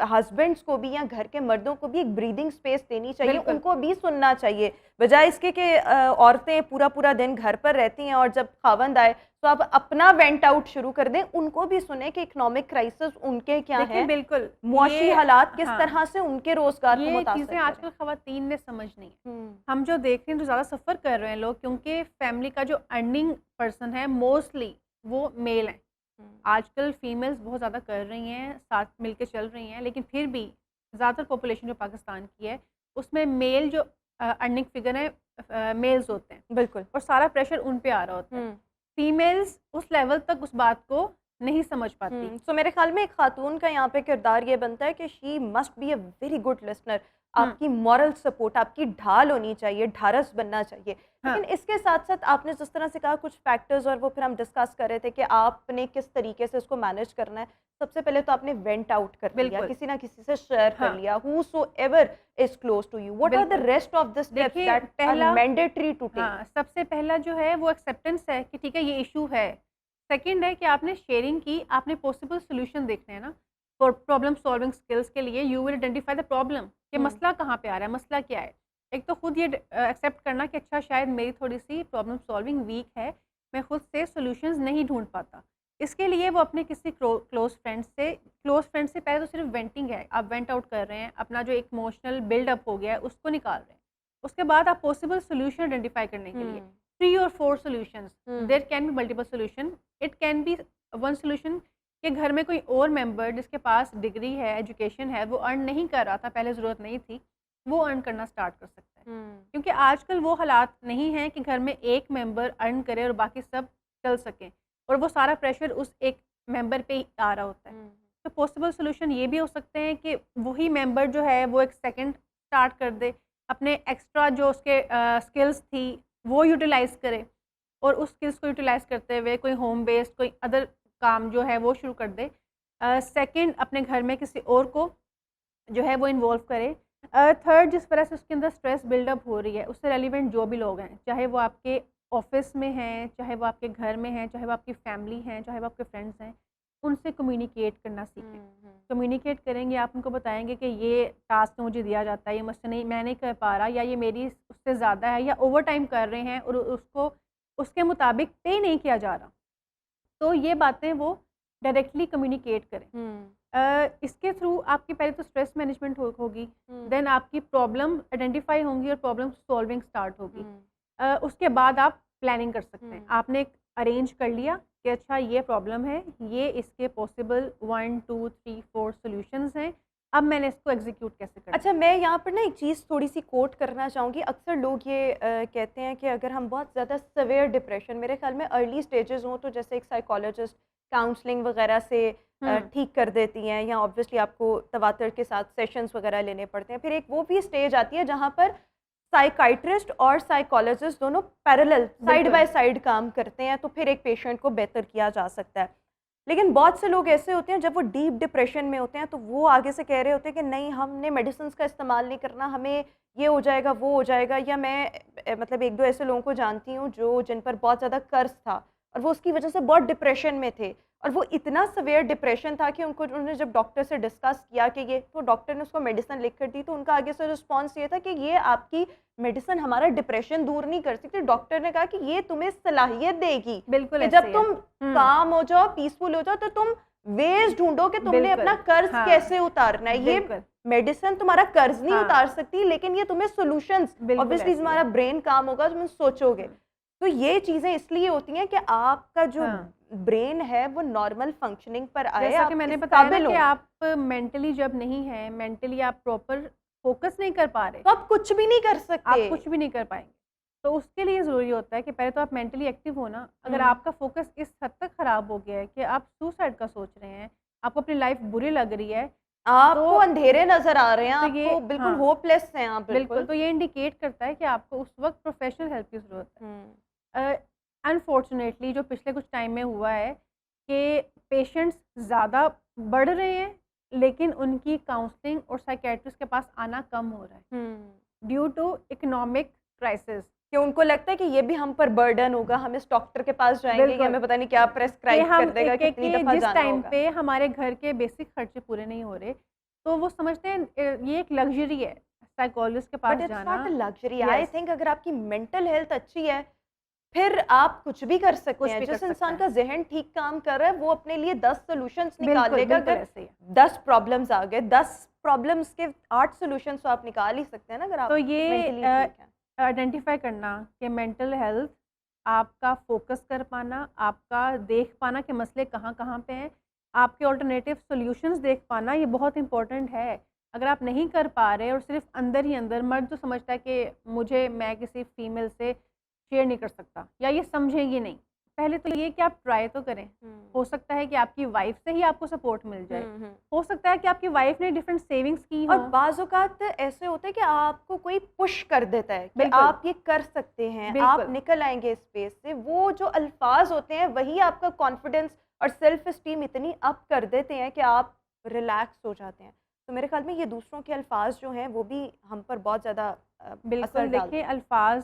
हस्बैंड्स को भी या घर के मर्दों को भी एक ब्रीदिंग स्पेस देनी चाहिए, बिल्कुल। उनको भी सुनना चाहिए। बजाय इसके कि औरतें पूरा-पूरा दिन घर पर रहती हैं और जब ख़ावंद आए, तो आप अपना वेंट आउट शुरू कर दें, उनको भी सुनें कि इकोनॉमिक क्राइसिस उनके क्या देखिए हैं, बिल्कुल, मुआशी ये हालात किस हाँ, तरह से उनके रोज़गार को ये मुतासिर चीज़ें कर रहे आजकल हैं। ख़वातीन ने समझनी है। हुँ। हम जो देख रहे हैं, जो ज़्यादा सफ़र कर रहे हैं लोग, क्योंकि फैमिली का जो अर्निंग पर्सन है मोस्टली वो मेल है। हुँ। आजकल फीमेल्स बहुत ज़्यादा कर रही हैं, साथ मिल के चल रही हैं, लेकिन फिर भी ज़्यादातर पॉपुलेशन जो पाकिस्तान की है, उसमें मेल जो अर्निंग फ़िगर है मेल्स होते हैं, बिल्कुल। और सारा प्रेशर उन पे आ रहा होता है। हुँ। फीमेल्स उस लेवल तक उस बात को नहीं समझ पाती। सो मेरे ख्याल में एक खातून का यहाँ पे किरदार ये बनता है कि she must be a very good listener. Hmm, आपकी मॉरल सपोर्ट, आपकी ढाल होनी चाहिए, ढारस बनना चाहिए। हाँ। लेकिन इसके साथ-साथ आपने जिस तरह से कहा कुछ फैक्टर्स, और वो फिर हम डिस्कस कर रहे थे कि आपने किस तरीके से इसको मैनेज करना है। सबसे पहले तो आपने वेंट आउट कर लिया, बिल्कुल, किसी ना किसी से शेयर कर हाँ, लिया, whosoever is close to you. What are the बिल्कुल। रेस्ट ऑफ द स्टेप्स देखिए दैट आर पहला, मैंडेटरी टू टेक? हाँ, सबसे पहला जो है वो एक्सेप्टेंस है कि ठीक है ये इश्यू है। सेकंड है कि आपने शेयरिंग की, आपने पॉसिबल सॉल्यूशन देखने हैं ना। फॉर प्रॉब्लम सॉल्विंग स्किल्स के लिए you will identify the problem कि हुँ। मसला कहाँ पे आ रहा है, मसला क्या है। एक तो खुद ये एक्सेप्ट करना कि अच्छा शायद मेरी थोड़ी-सी प्रॉब्लम सॉल्विंग वीक है, मैं खुद से सॉल्यूशंस नहीं ढूँढ पाता। इसके लिए वो अपने किसी क्लोज़ फ्रेंड से पहले तो सिर्फ वेंटिंग है, आप वेंट आउट कर रहे हैं, अपना जो इमोशनल बिल्डअप हो गया है उसको निकाल रहे हैं। उसके बाद आप पॉसिबल सॉल्यूशन आइडेंटिफाई करने के लिए हुँ। 3 और 4 सॉल्यूशंस, हुँ। There can be multiple solution, it can be one solution कि घर में कोई और मेंबर जिसके पास डिग्री है, एजुकेशन है, वो अर्न नहीं कर रहा था, पहले ज़रूरत नहीं थी, वो अर्न करना स्टार्ट कर सकता है। हुँ। क्योंकि आजकल वो हालात नहीं हैं कि घर में एक मेंबर अर्न करे और बाकी सब चल सकें, और वो सारा प्रेशर उस एक मेंबर पे ही आ रहा होता है। हुँ। तो पॉसिबल सॉल्यूशन ये भी हो सकते हैं कि वही मेंबर जो है वो एक सेकंड स्टार्ट कर दे, अपने एक्स्ट्रा जो उसके स्किल्स थी वो यूटिलाइज़ करे, और उस स्किल्स को यूटिलाइज़ करते हुए कोई होम बेस्ड कोई अदर काम जो है वो शुरू कर दे। सेकंड, अपने घर में किसी और को जो है वो इन्वॉल्व करे। थर्ड, जिस तरह से उसके अंदर स्ट्रेस बिल्डअप हो रही है, उससे रेलिवेंट जो भी लोग हैं, चाहे वो आपके ऑफ़िस में हैं, चाहे वो आपके घर में हैं, चाहे वो आपकी फैमिली हैं, चाहे वो आपके फ्रेंड्स हैं, उनसे कम्युनिकेट करना सीखें। हुँ। हुँ। कम्युनिकेट करेंगे, आप उनको बताएँगे कि ये टास्क मुझे दिया जाता है, ये मुझसे नहीं, मैं नहीं कर पा रहा, या ये मेरी उससे ज़्यादा है, या ओवरटाइम कर रहे हैं और उसको उसके मुताबिक पे नहीं किया जा रहा। तो ये बातें वो डायरेक्टली कम्युनिकेट करें। हुँ। इसके थ्रू आपकी पहले तो स्ट्रेस मैनेजमेंट होगी, हुँ। देन आपकी प्रॉब्लम आइडेंटिफाई होंगी और प्रॉब्लम सॉल्विंग स्टार्ट होगी। हुँ। उसके बाद आप प्लानिंग कर सकते हैं। हुँ। आपने एक अरेंज कर लिया कि अच्छा ये प्रॉब्लम है, ये इसके पॉसिबल 1, 2, 3, 4 सॉल्यूशंस हैं, अब मैंने इसको एग्जीक्यूट कैसे करना है। अच्छा, मैं यहाँ पर ना एक चीज़ थोड़ी-सी कोट करना चाहूँगी। अक्सर लोग ये कहते हैं कि अगर हम बहुत ज़्यादा सेवियर डिप्रेशन, मेरे ख़्याल में अर्ली स्टेजेस हों, तो जैसे एक साइकोलॉजिस्ट काउंसलिंग वग़ैरह से हुँ, ठीक कर देती हैं, या ऑब्वियसली आपको तवातर के साथ सेशंस वग़ैरह लेने पड़ते हैं। फिर एक वो भी स्टेज आती है जहाँ पर साइकियाट्रिस्ट और साइकोलॉजिस्ट दोनों पैरेलल साइड बिल्कुल। बाय साइड काम करते हैं, तो फिर एक पेशेंट को बेहतर किया जा सकता है। लेकिन बहुत से लोग ऐसे होते हैं जब वो डीप डिप्रेशन में होते हैं तो वो आगे से कह रहे होते हैं कि नहीं हमने मेडिसिन का इस्तेमाल नहीं करना, हमें ये हो जाएगा वो हो जाएगा। या मैं मतलब एक दो ऐसे लोगों को जानती हूँ जो जिन पर बहुत ज़्यादा कर्ज था और वो उसकी वजह से बहुत डिप्रेशन में थे और वो इतना सवेयर डिप्रेशन था कि उनको उन्होंने जब डॉक्टर से डिस्कस किया कि ये, तो डॉक्टर ने उसको मेडिसिन लिख कर दी, तो उनका आगे से रिस्पॉन्स ये था कि ये आपकी मेडिसिन हमारा डिप्रेशन दूर नहीं कर सकती। डॉक्टर ने कहा कि ये तुम्हें सलाहियत देगी बिल्कुल कि ऐसे जब ही है। तुम काम हो जाओ, पीसफुल हो जाओ, तो तुम वेज ढूंढो कि तुमने बिल्कुल, अपना कर्ज हाँ, कैसे उतारना है। ये बिल्कुल, मेडिसिन तुम्हारा कर्ज नहीं हाँ, उतार सकती, लेकिन ये तुम्हें सॉल्यूशंस, बिल्कुल ऑब्वियसली ऐसे ही तुम्हारा है। ब्रेन काम होगा, तुम सोचोगे। तो ये चीजें इसलिए होती हैं कि आपका जो हाँ, ब्रेन है वो नॉर्मल फंक्शनिंग पर आए, जैसा आप कि मैंने इस बताया ना काबिल कि हो, आप मेंटली जब नहीं है, मेंटली आप प्रॉपर फोकस नहीं कर पा रहे, तो आप कुछ भी नहीं कर सकते। आप कुछ भी नहीं कर पाएंगे। तो उसके लिए ज़रूरी होता है कि पहले तो आप मेंटली एक्टिव हो ना। अगर आपका फोकस इस हद तक ख़राब हो गया है कि आप सुसाइड का सोच रहे हैं, आपको अपनी लाइफ बुरी लग रही है, आपको तो अंधेरे नजर आ रहे हैं, तो ये आपको बिल्कुल हाँ, होपलेस हैं आप बिल्कुल, बिल्कुल। तो ये इंडिकेट करता है कि आपको उस वक़्त प्रोफ़ेशनल हेल्प की ज़रूरत हम्म, है। अनफॉर्चुनेटली जो पिछले कुछ टाइम में हुआ है कि पेशेंट्स ज़्यादा बढ़ रहे हैं, लेकिन उनकी काउंसलिंग और साइकियाट्रिस्ट के पास आना कम हो रहा है ड्यू टू इकोनॉमिक क्राइसिस। कि उनको लगता है कि ये भी हम पर बर्डन होगा, हम इस डॉक्टर के पास जाएंगे कि बिल्कुल, हमें पता नहीं क्या कि प्रेस्क्राइब हम कर देगा, एक-एक कितनी के दफा जिस जाना टाइम होगा। पे हमारे घर के बेसिक खर्चे पूरे नहीं हो रहे, तो वो समझते हैं ये एक लग्ज़री है, साइकोलॉजिस्ट के पास बट इट्स जाना। Not a luxury, I yes, think अगर आपकी मेंटल हेल्थ अच्छी है फिर आप कुछ भी कर सकते कुछ हैं। भी कर जिस सकता इंसान है। का ज़हन ठीक काम कर रहा है वो अपने लिए 10 सॉल्यूशंस निकाल बिल्कुल, लेगा। बिल्कुल अगर ऐसे ही है। 10 प्रॉब्लम्स आ गए, 10 प्रॉब्लम्स के 8 सॉल्यूशंस तो आप निकाल ही सकते हैं ना, अगर तो आप ये मेंटली ठीक हैं। आइडेंटिफ़ाई करना कि मेंटल हेल्थ, आपका फ़ोकस कर पाना, आपका देख पाना कि मसले कहाँ-कहाँ पे हैं, आपके अल्टरनेटिव सॉल्यूशंस देख पाना, ये बहुत इम्पोर्टेंट है। अगर आप नहीं कर पा रहे और सिर्फ़ अंदर ही अंदर, मर्द तो समझता है कि मैं किसी फ़ीमेल से शेयर नहीं कर सकता या ये समझेगी नहीं। पहले तो ये कि आप ट्राई तो करें। हो सकता है कि आपकी वाइफ़ से ही आपको सपोर्ट मिल जाए। हम्म। हो सकता है कि आपकी वाइफ़ ने डिफरेंट सेविंग्स की और हों। बाज़ औक़ात ऐसे होता है कि आपको कोई पुश कर देता है कि बिल्कुल, आप ये कर सकते हैं, आप बिल्कुल। निकल आएँगे इस स्पेस से। वो जो अल्फ़ाज़ होते हैं वही आपका कॉन्फिडेंस और सेल्फ एस्टीम इतनी अप कर देते हैं कि आप रिलैक्स हो जाते हैं। तो मेरे ख़्याल में ये दूसरों के अल्फ़ाज़ जो हैं वो भी हम पर बहुत ज़्यादा असर बिल्कुल, डालते देखिए हैं। अल्फ़ाज़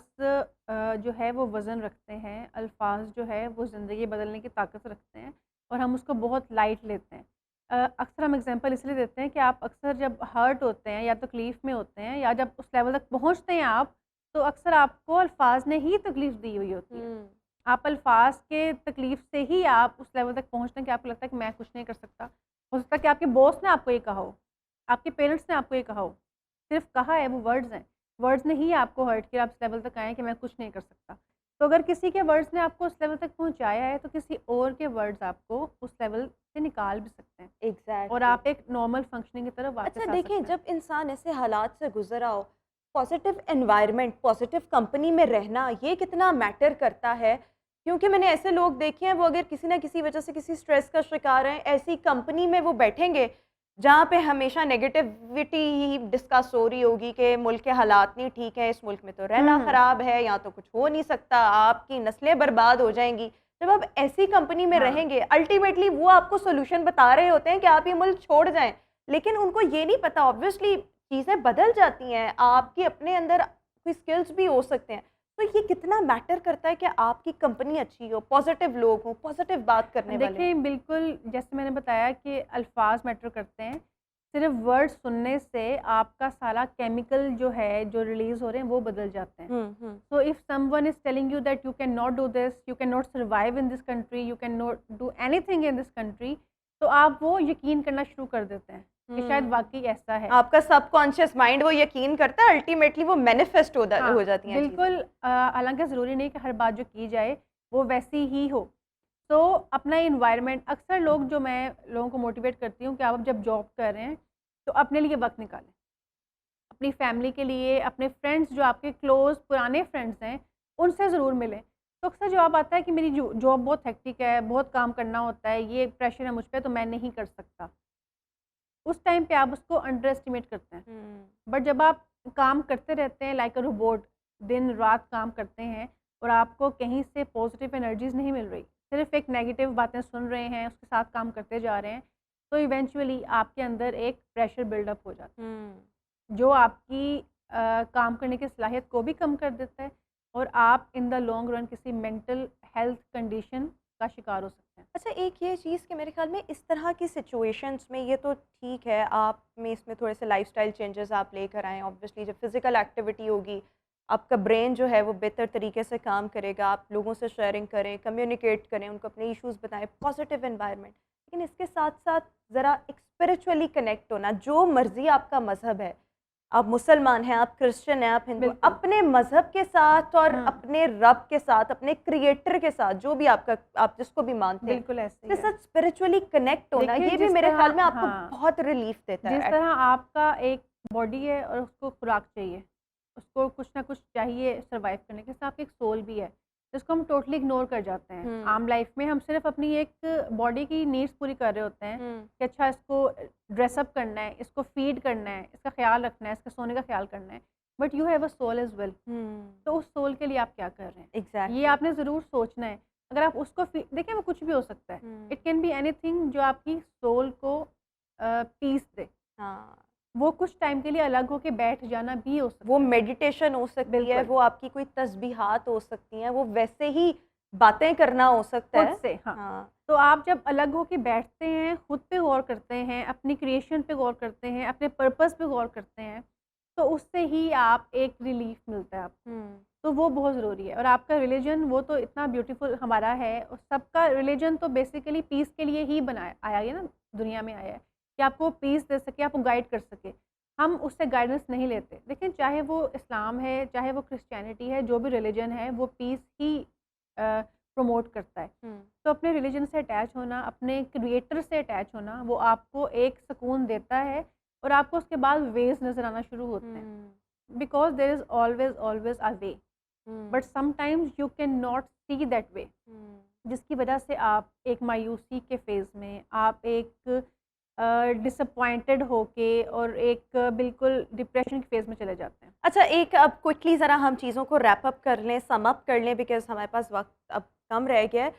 जो है वो वज़न रखते हैं, अल्फ़ाज़ जो है वो ज़िंदगी बदलने की ताकत रखते हैं और हम उसको बहुत लाइट लेते हैं। अक्सर हम एग्ज़ाम्पल इसलिए देते हैं कि आप अक्सर जब हर्ट होते हैं या तकलीफ़ में होते हैं या जब उस लेवल तक पहुँचते हैं आप, तो अक्सर आपको अल्फ़ाज़ ने ही तकलीफ़ दी हुई होती है। हुँ। आप अल्फ़ाज़ के तकलीफ़ से ही आप उस लेवल तक पहुँचते हैं कि आपको लगता है कि मैं कुछ नहीं कर सकता। हो सकता है कि आपके बॉस ने आपको ये कहा हो, आपके पेरेंट्स ने आपको ये कहा हो, सिर्फ़ कहा है, वो वर्ड्स हैं। वर्ड्स ने ही आपको हर्ट किया, आप इस लेवल तक आए हैं कि मैं कुछ नहीं कर सकता। तो अगर किसी के वर्ड्स ने आपको उस लेवल तक पहुँचाया है, तो किसी और के वर्ड्स आपको उस लेवल से निकाल भी सकते हैं और एग्ज़ैक्टली। आप एक नॉर्मल फंक्शनिंग की तरफ अच्छा वापस आ देखिए, सकते हैं। जब इंसान ऐसे हालात से गुज़रा हो, पॉज़िटिव एनवायरनमेंट, पॉज़िटिव कंपनी में रहना ये कितना मैटर करता है? क्योंकि मैंने ऐसे लोग देखे हैं वो अगर किसी न किसी वजह से किसी स्ट्रेस का शिकार हैं, ऐसी कंपनी में वो बैठेंगे जहाँ पे हमेशा नेगेटिविटी ही डिस्कस हो रही होगी कि मुल्क के हालात नहीं ठीक है, इस मुल्क में तो रहना हुँ, ख़राब है, यहाँ तो कुछ हो नहीं सकता, आपकी नस्लें बर्बाद हो जाएँगी। जब आप ऐसी कंपनी में हाँ। रहेंगे, अल्टीमेटली वो आपको सॉल्यूशन बता रहे होते हैं कि आप ये मुल्क छोड़ जाएँ। लेकिन उनको ये नहीं पता, ऑब्वियसली चीज़ें बदल जाती हैं, आपके अपने अंदर कोई स्किल्स भी हो सकते हैं। तो ये कितना मैटर करता है कि आपकी कंपनी अच्छी हो, पॉज़िटिव लोग हों, पॉज़िटिव बात करने वाले देखिए, हों। बिल्कुल जैसे मैंने बताया कि अल्फ़ाज़ मैटर करते हैं। सिर्फ़ वर्ड सुनने से आपका सारा केमिकल जो है, जो रिलीज़ हो रहे हैं, वो बदल जाते हैं। हुँ। So if someone is telling you that you cannot do this, you cannot survive in this country, you cannot do anything in this country, तो आप वो यकीन करना शुरू कर देते हैं कि शायद हुँ। वाक़ई ऐसा है। आपका सबकॉन्शियस माइंड वो यकीन करता है, अल्टीमेटली वो मैनिफेस्ट हाँ, हो जाती हैं चीज़ें। बिल्कुल हालाँकि ज़रूरी नहीं कि हर बात जो की जाए, वो वैसी ही हो। तो अपना एनवायरनमेंट, अक्सर लोग जो मैं लोगों को मोटिवेट करती हूँ कि आप जब जॉब कर रहे हैं, तो अपने लिए वक़्त निकालें। अपनी फैमिली के लिए, अपने फ्रेंड्स जो आपके क्लोज़ पुराने फ्रेंड्स हैं, उनसे ज़रूर मिलें। तो अक्सर जवाब आता है कि मेरी जॉब बहुत हेक्टिक है, बहुत काम करना होता है, ये प्रेशर है मुझ पे तो मैं नहीं कर सकता। उस टाइम पे आप उसको अंडर एस्टिमेट करते हैं। हुँ। बट जब आप काम करते रहते हैं लाइक अ रोबोट, दिन-रात काम करते हैं और आपको कहीं से पॉजिटिव एनर्जीज़ नहीं मिल रही, सिर्फ एक नेगेटिव बातें सुन रहे हैं, उसके साथ काम करते जा रहे हैं, तो इवेंचुअली आपके अंदर एक प्रेशर बिल्डअप हो जाता है जो आपकी काम करने की सलाहियत को भी कम कर देता है और आप इन द लॉन्ग रन किसी मेंटल हेल्थ कंडीशन का शिकार हो सकते हैं। अच्छा, एक ये चीज़ कि मेरे ख्याल में इस तरह की सिचुएशंस में ये तो ठीक है, आप में इसमें थोड़े से लाइफ़स्टाइल चेंजेस आप लेकर आएँ। ऑब्वियसली जब फ़िज़िकल एक्टिविटी होगी, आपका ब्रेन जो है वो बेहतर तरीके से काम करेगा, आप लोगों से शेयरिंग करें, कम्युनिकेट करें, उनको अपने इश्यूज़ बताएँ, पॉज़िटिव एनवायरनमेंट। लेकिन इसके साथ-साथ ज़रा एक स्पिरिचुअली कनेक्ट होना, जो मर्ज़ी आपका मज़हब है, आप मुसलमान हैं, आप क्रिश्चियन हैं, आप हिंदू, बिल्कुल। अपने मज़हब के साथ और हाँ, अपने रब के साथ, अपने क्रिएटर के साथ, जो भी आपका आप जिसको भी मानते हैं, बिल्कुल ऐसे के ही है। साथ स्पिरिचुअली कनेक्ट होना, देखिए ये भी जिस मेरे ख्याल में तरह आपको हाँ, बहुत रिलीफ देता जिस है। तरह आपका एक बॉडी है और उसको खुराक चाहिए, उसको कुछ ना कुछ चाहिए सर्वाइव करने के, साथ आपकी एक सोल भी है, जिसको हम टोटली इग्नोर कर जाते हैं। हुँ, आम लाइफ में हम सिर्फ अपनी एक बॉडी की नीड्स पूरी कर रहे होते हैं हुँ, कि अच्छा इसको ड्रेसअप करना है, इसको फीड करना है, इसका ख्याल रखना है, इसके सोने का ख्याल करना है, but you have a soul as well. Hmm, तो उस सोल के लिए आप क्या कर रहे हैं? ये एग्ज़ैक्टली। आपने ज़रूर सोचना है। अगर आप उसको देखिए वो कुछ भी हो सकता है। हुँ, इट कैन बी एनीथिंग जो आपकी सोल को पीस दे। हाँ, वो कुछ टाइम के लिए अलग होके बैठ जाना भी हो वो सकता है। मेडिटेशन हो सकती है, बिल्कुल, वो आपकी कोई तस्बीहात हो सकती हैं, वो वैसे ही बातें करना हो सकता खुद है। से हाँ। हाँ, तो आप जब अलग होके बैठते हैं, खुद पे गौर करते हैं, अपनी क्रिएशन पे गौर करते हैं, अपने पर्पस पे गौर करते हैं, तो उससे ही आप एक रिलीफ़ मिलता है आपको। हुँ, तो वो बहुत ज़रूरी है और आपका रिलीजन वो तो इतना ब्यूटीफुल हमारा है और सबका रिलीजन तो बेसिकली पीस के लिए ही बनाया आया है ना, दुनिया में आया है कि आपको पीस दे सके, आपको गाइड कर सके। हम उससे गाइडेंस नहीं लेते। देखिए चाहे वो इस्लाम है, चाहे वो क्रिश्चियनिटी है, जो भी रिलीजन है वो पीस ही प्रमोट करता है। हुँ, तो अपने रिलीजन से अटैच होना, अपने क्रिएटर से अटैच होना, वो आपको एक सुकून देता है और आपको उसके बाद वेज़ नज़र आना शुरू होते हैं। Hmm, because there is always always a way. Hmm, but sometimes you can not see that way, hmm. जिसकी वजह से आप एक मायूसी के फेज़ में, आप एक डिसअपॉइंटेड होके और एक बिल्कुल डिप्रेशन के फेज़ में चले जाते हैं। अच्छा, एक अब क्विकली ज़रा हम चीज़ों को रैप अप कर लें, सम अप कर लें, बिकॉज़ हमारे पास वक़्त अब कम रह गया है।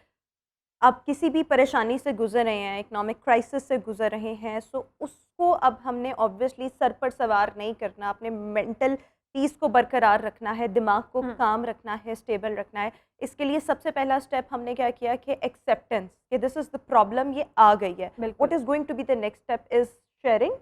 आप किसी भी परेशानी से गुज़र रहे हैं, इकोनॉमिक क्राइसिस से गुज़र रहे हैं, सो उसको अब हमने ऑब्वियसली सर पर सवार नहीं करना, अपने मेंटल पीस को बरकरार रखना है, दिमाग को हुँ, काम रखना है, स्टेबल रखना है। इसके लिए सबसे पहला स्टेप हमने क्या किया कि एक्सेप्टेंस, कि दिस इज़ द प्रॉब्लम, ये आ गई है। व्हाट बिल्कुल। Is going to be the next step is sharing.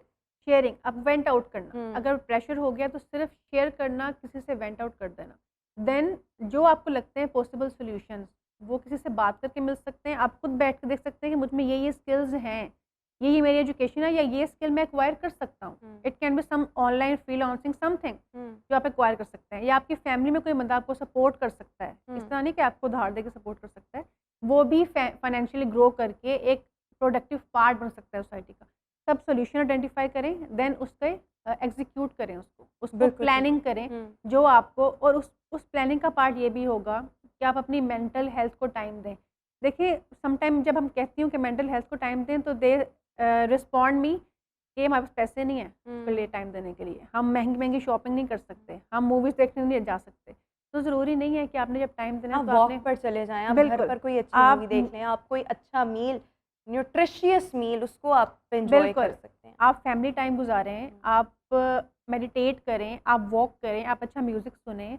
Sharing, अब वेंट आउट करना। हुँ, अगर प्रेशर हो गया तो सिर्फ़ शेयर करना, किसी से वेंट आउट कर देना। देन जो आपको लगते हैं पॉसिबल सॉल्यूशंस, वो किसी से बात करके मिल सकते हैं। आप खुद बैठ के देख सकते हैं कि मुझ में ये स्किल्स हैं, ये मेरी एजुकेशन है या ये स्किल मैं एक्वायर कर सकता हूँ। Hmm, it can be some online freelancing something hmm, जो आप एक्वायर कर सकते हैं या आपकी फैमिली में कोई बंदा आपको सपोर्ट कर सकता है। इस हुँ, तरह नहीं कि आपको उधार देके सपोर्ट कर सकता है। वो भी फाइनेंशियली ग्रो करके एक प्रोडक्टिव पार्ट बन सकता है सोसाइटी का। सब सॉल्यूशन आइडेंटिफाई करें, देन उसके एग्जीक्यूट करें उसको बिल्कुल ठीक। प्लानिंग करें हुँ, जो आपको और उस प्लानिंग का पार्ट ये भी होगा कि आप अपनी मेंटल हेल्थ को टाइम दें। देखिए समटाइम जब हम कहती हूँ कि मेंटल हेल्थ को टाइम दें तो दे रिस्पॉन्ड मी कि हमारे पास पैसे नहीं हैं उसके लिए हुँ। टाइम देने के लिए, हम महंगी-महंगी शॉपिंग नहीं कर सकते, हम मूवीज़ देखने नहीं जा सकते। तो ज़रूरी नहीं है कि आपने जब टाइम देना है आप तो वॉक आपने पर चले जाएँ, आप घर बिल्कुल, पर कोई अच्छी मूवी आप देख लें, आप कोई अच्छा मील, न्यूट्रिशियस मील, उसको आप एन्जॉय कर बिल्कुल, सकते हैं। आप फैमिली टाइम गुज़ारें, हुँ, आप मेडिटेट करें, आप वॉक करें, आप अच्छा म्यूज़िक सुनें,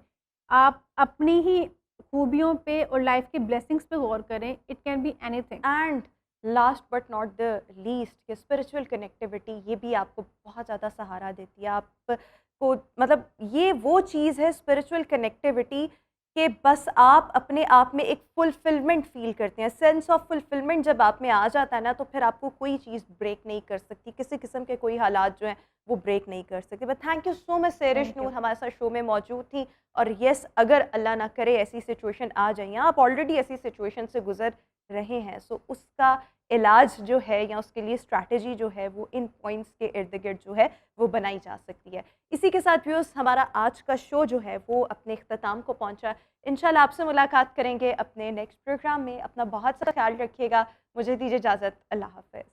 आप अपनी ही खूबियों पे और लाइफ़ की ब्लेसिंग्स पे गौर करें, it can be anything. And last but not the least कि स्पिरिचुअल कनेक्टिविटी, ये भी आपको बहुत ज़्यादा सहारा देती है। आपको मतलब ये वो चीज़ है स्पिरिचुअल कनेक्टिविटी कि बस आप अपने आप में एक फुलफिलमेंट फ़ील करते हैं। सेंस ऑफ फुलफिलमेंट जब आप में आ जाता है ना, तो फिर आपको कोई चीज़ ब्रेक नहीं कर सकती। किसी किस्म के कोई हालात जो हैं वो ब्रेक नहीं कर सकते। But thank you so much सेरिश थैंक यू। नूर, हमारे साथ शो में मौजूद थी। और येस, अगर अल्लाह ना करे ऐसी सिचुएशन आ जाए या आप ऑलरेडी ऐसी सिचुएशन से गुज़र रहे हैं, सो उसका इलाज जो है या उसके लिए स्ट्रैटेजी जो है वो इन पॉइंट्स के इर्द-गिर्द जो है वो बनाई जा सकती है। इसी के साथ व्यूअर्स, हमारा आज का शो जो है वो अपने इख्तिताम को पहुंचा है। इंशाल्लाह आपसे मुलाकात करेंगे अपने नेक्स्ट प्रोग्राम में। अपना बहुत सा ख्याल रखिएगा। मुझे दीजिए इजाज़त। अल्लाह हाफ़िज़।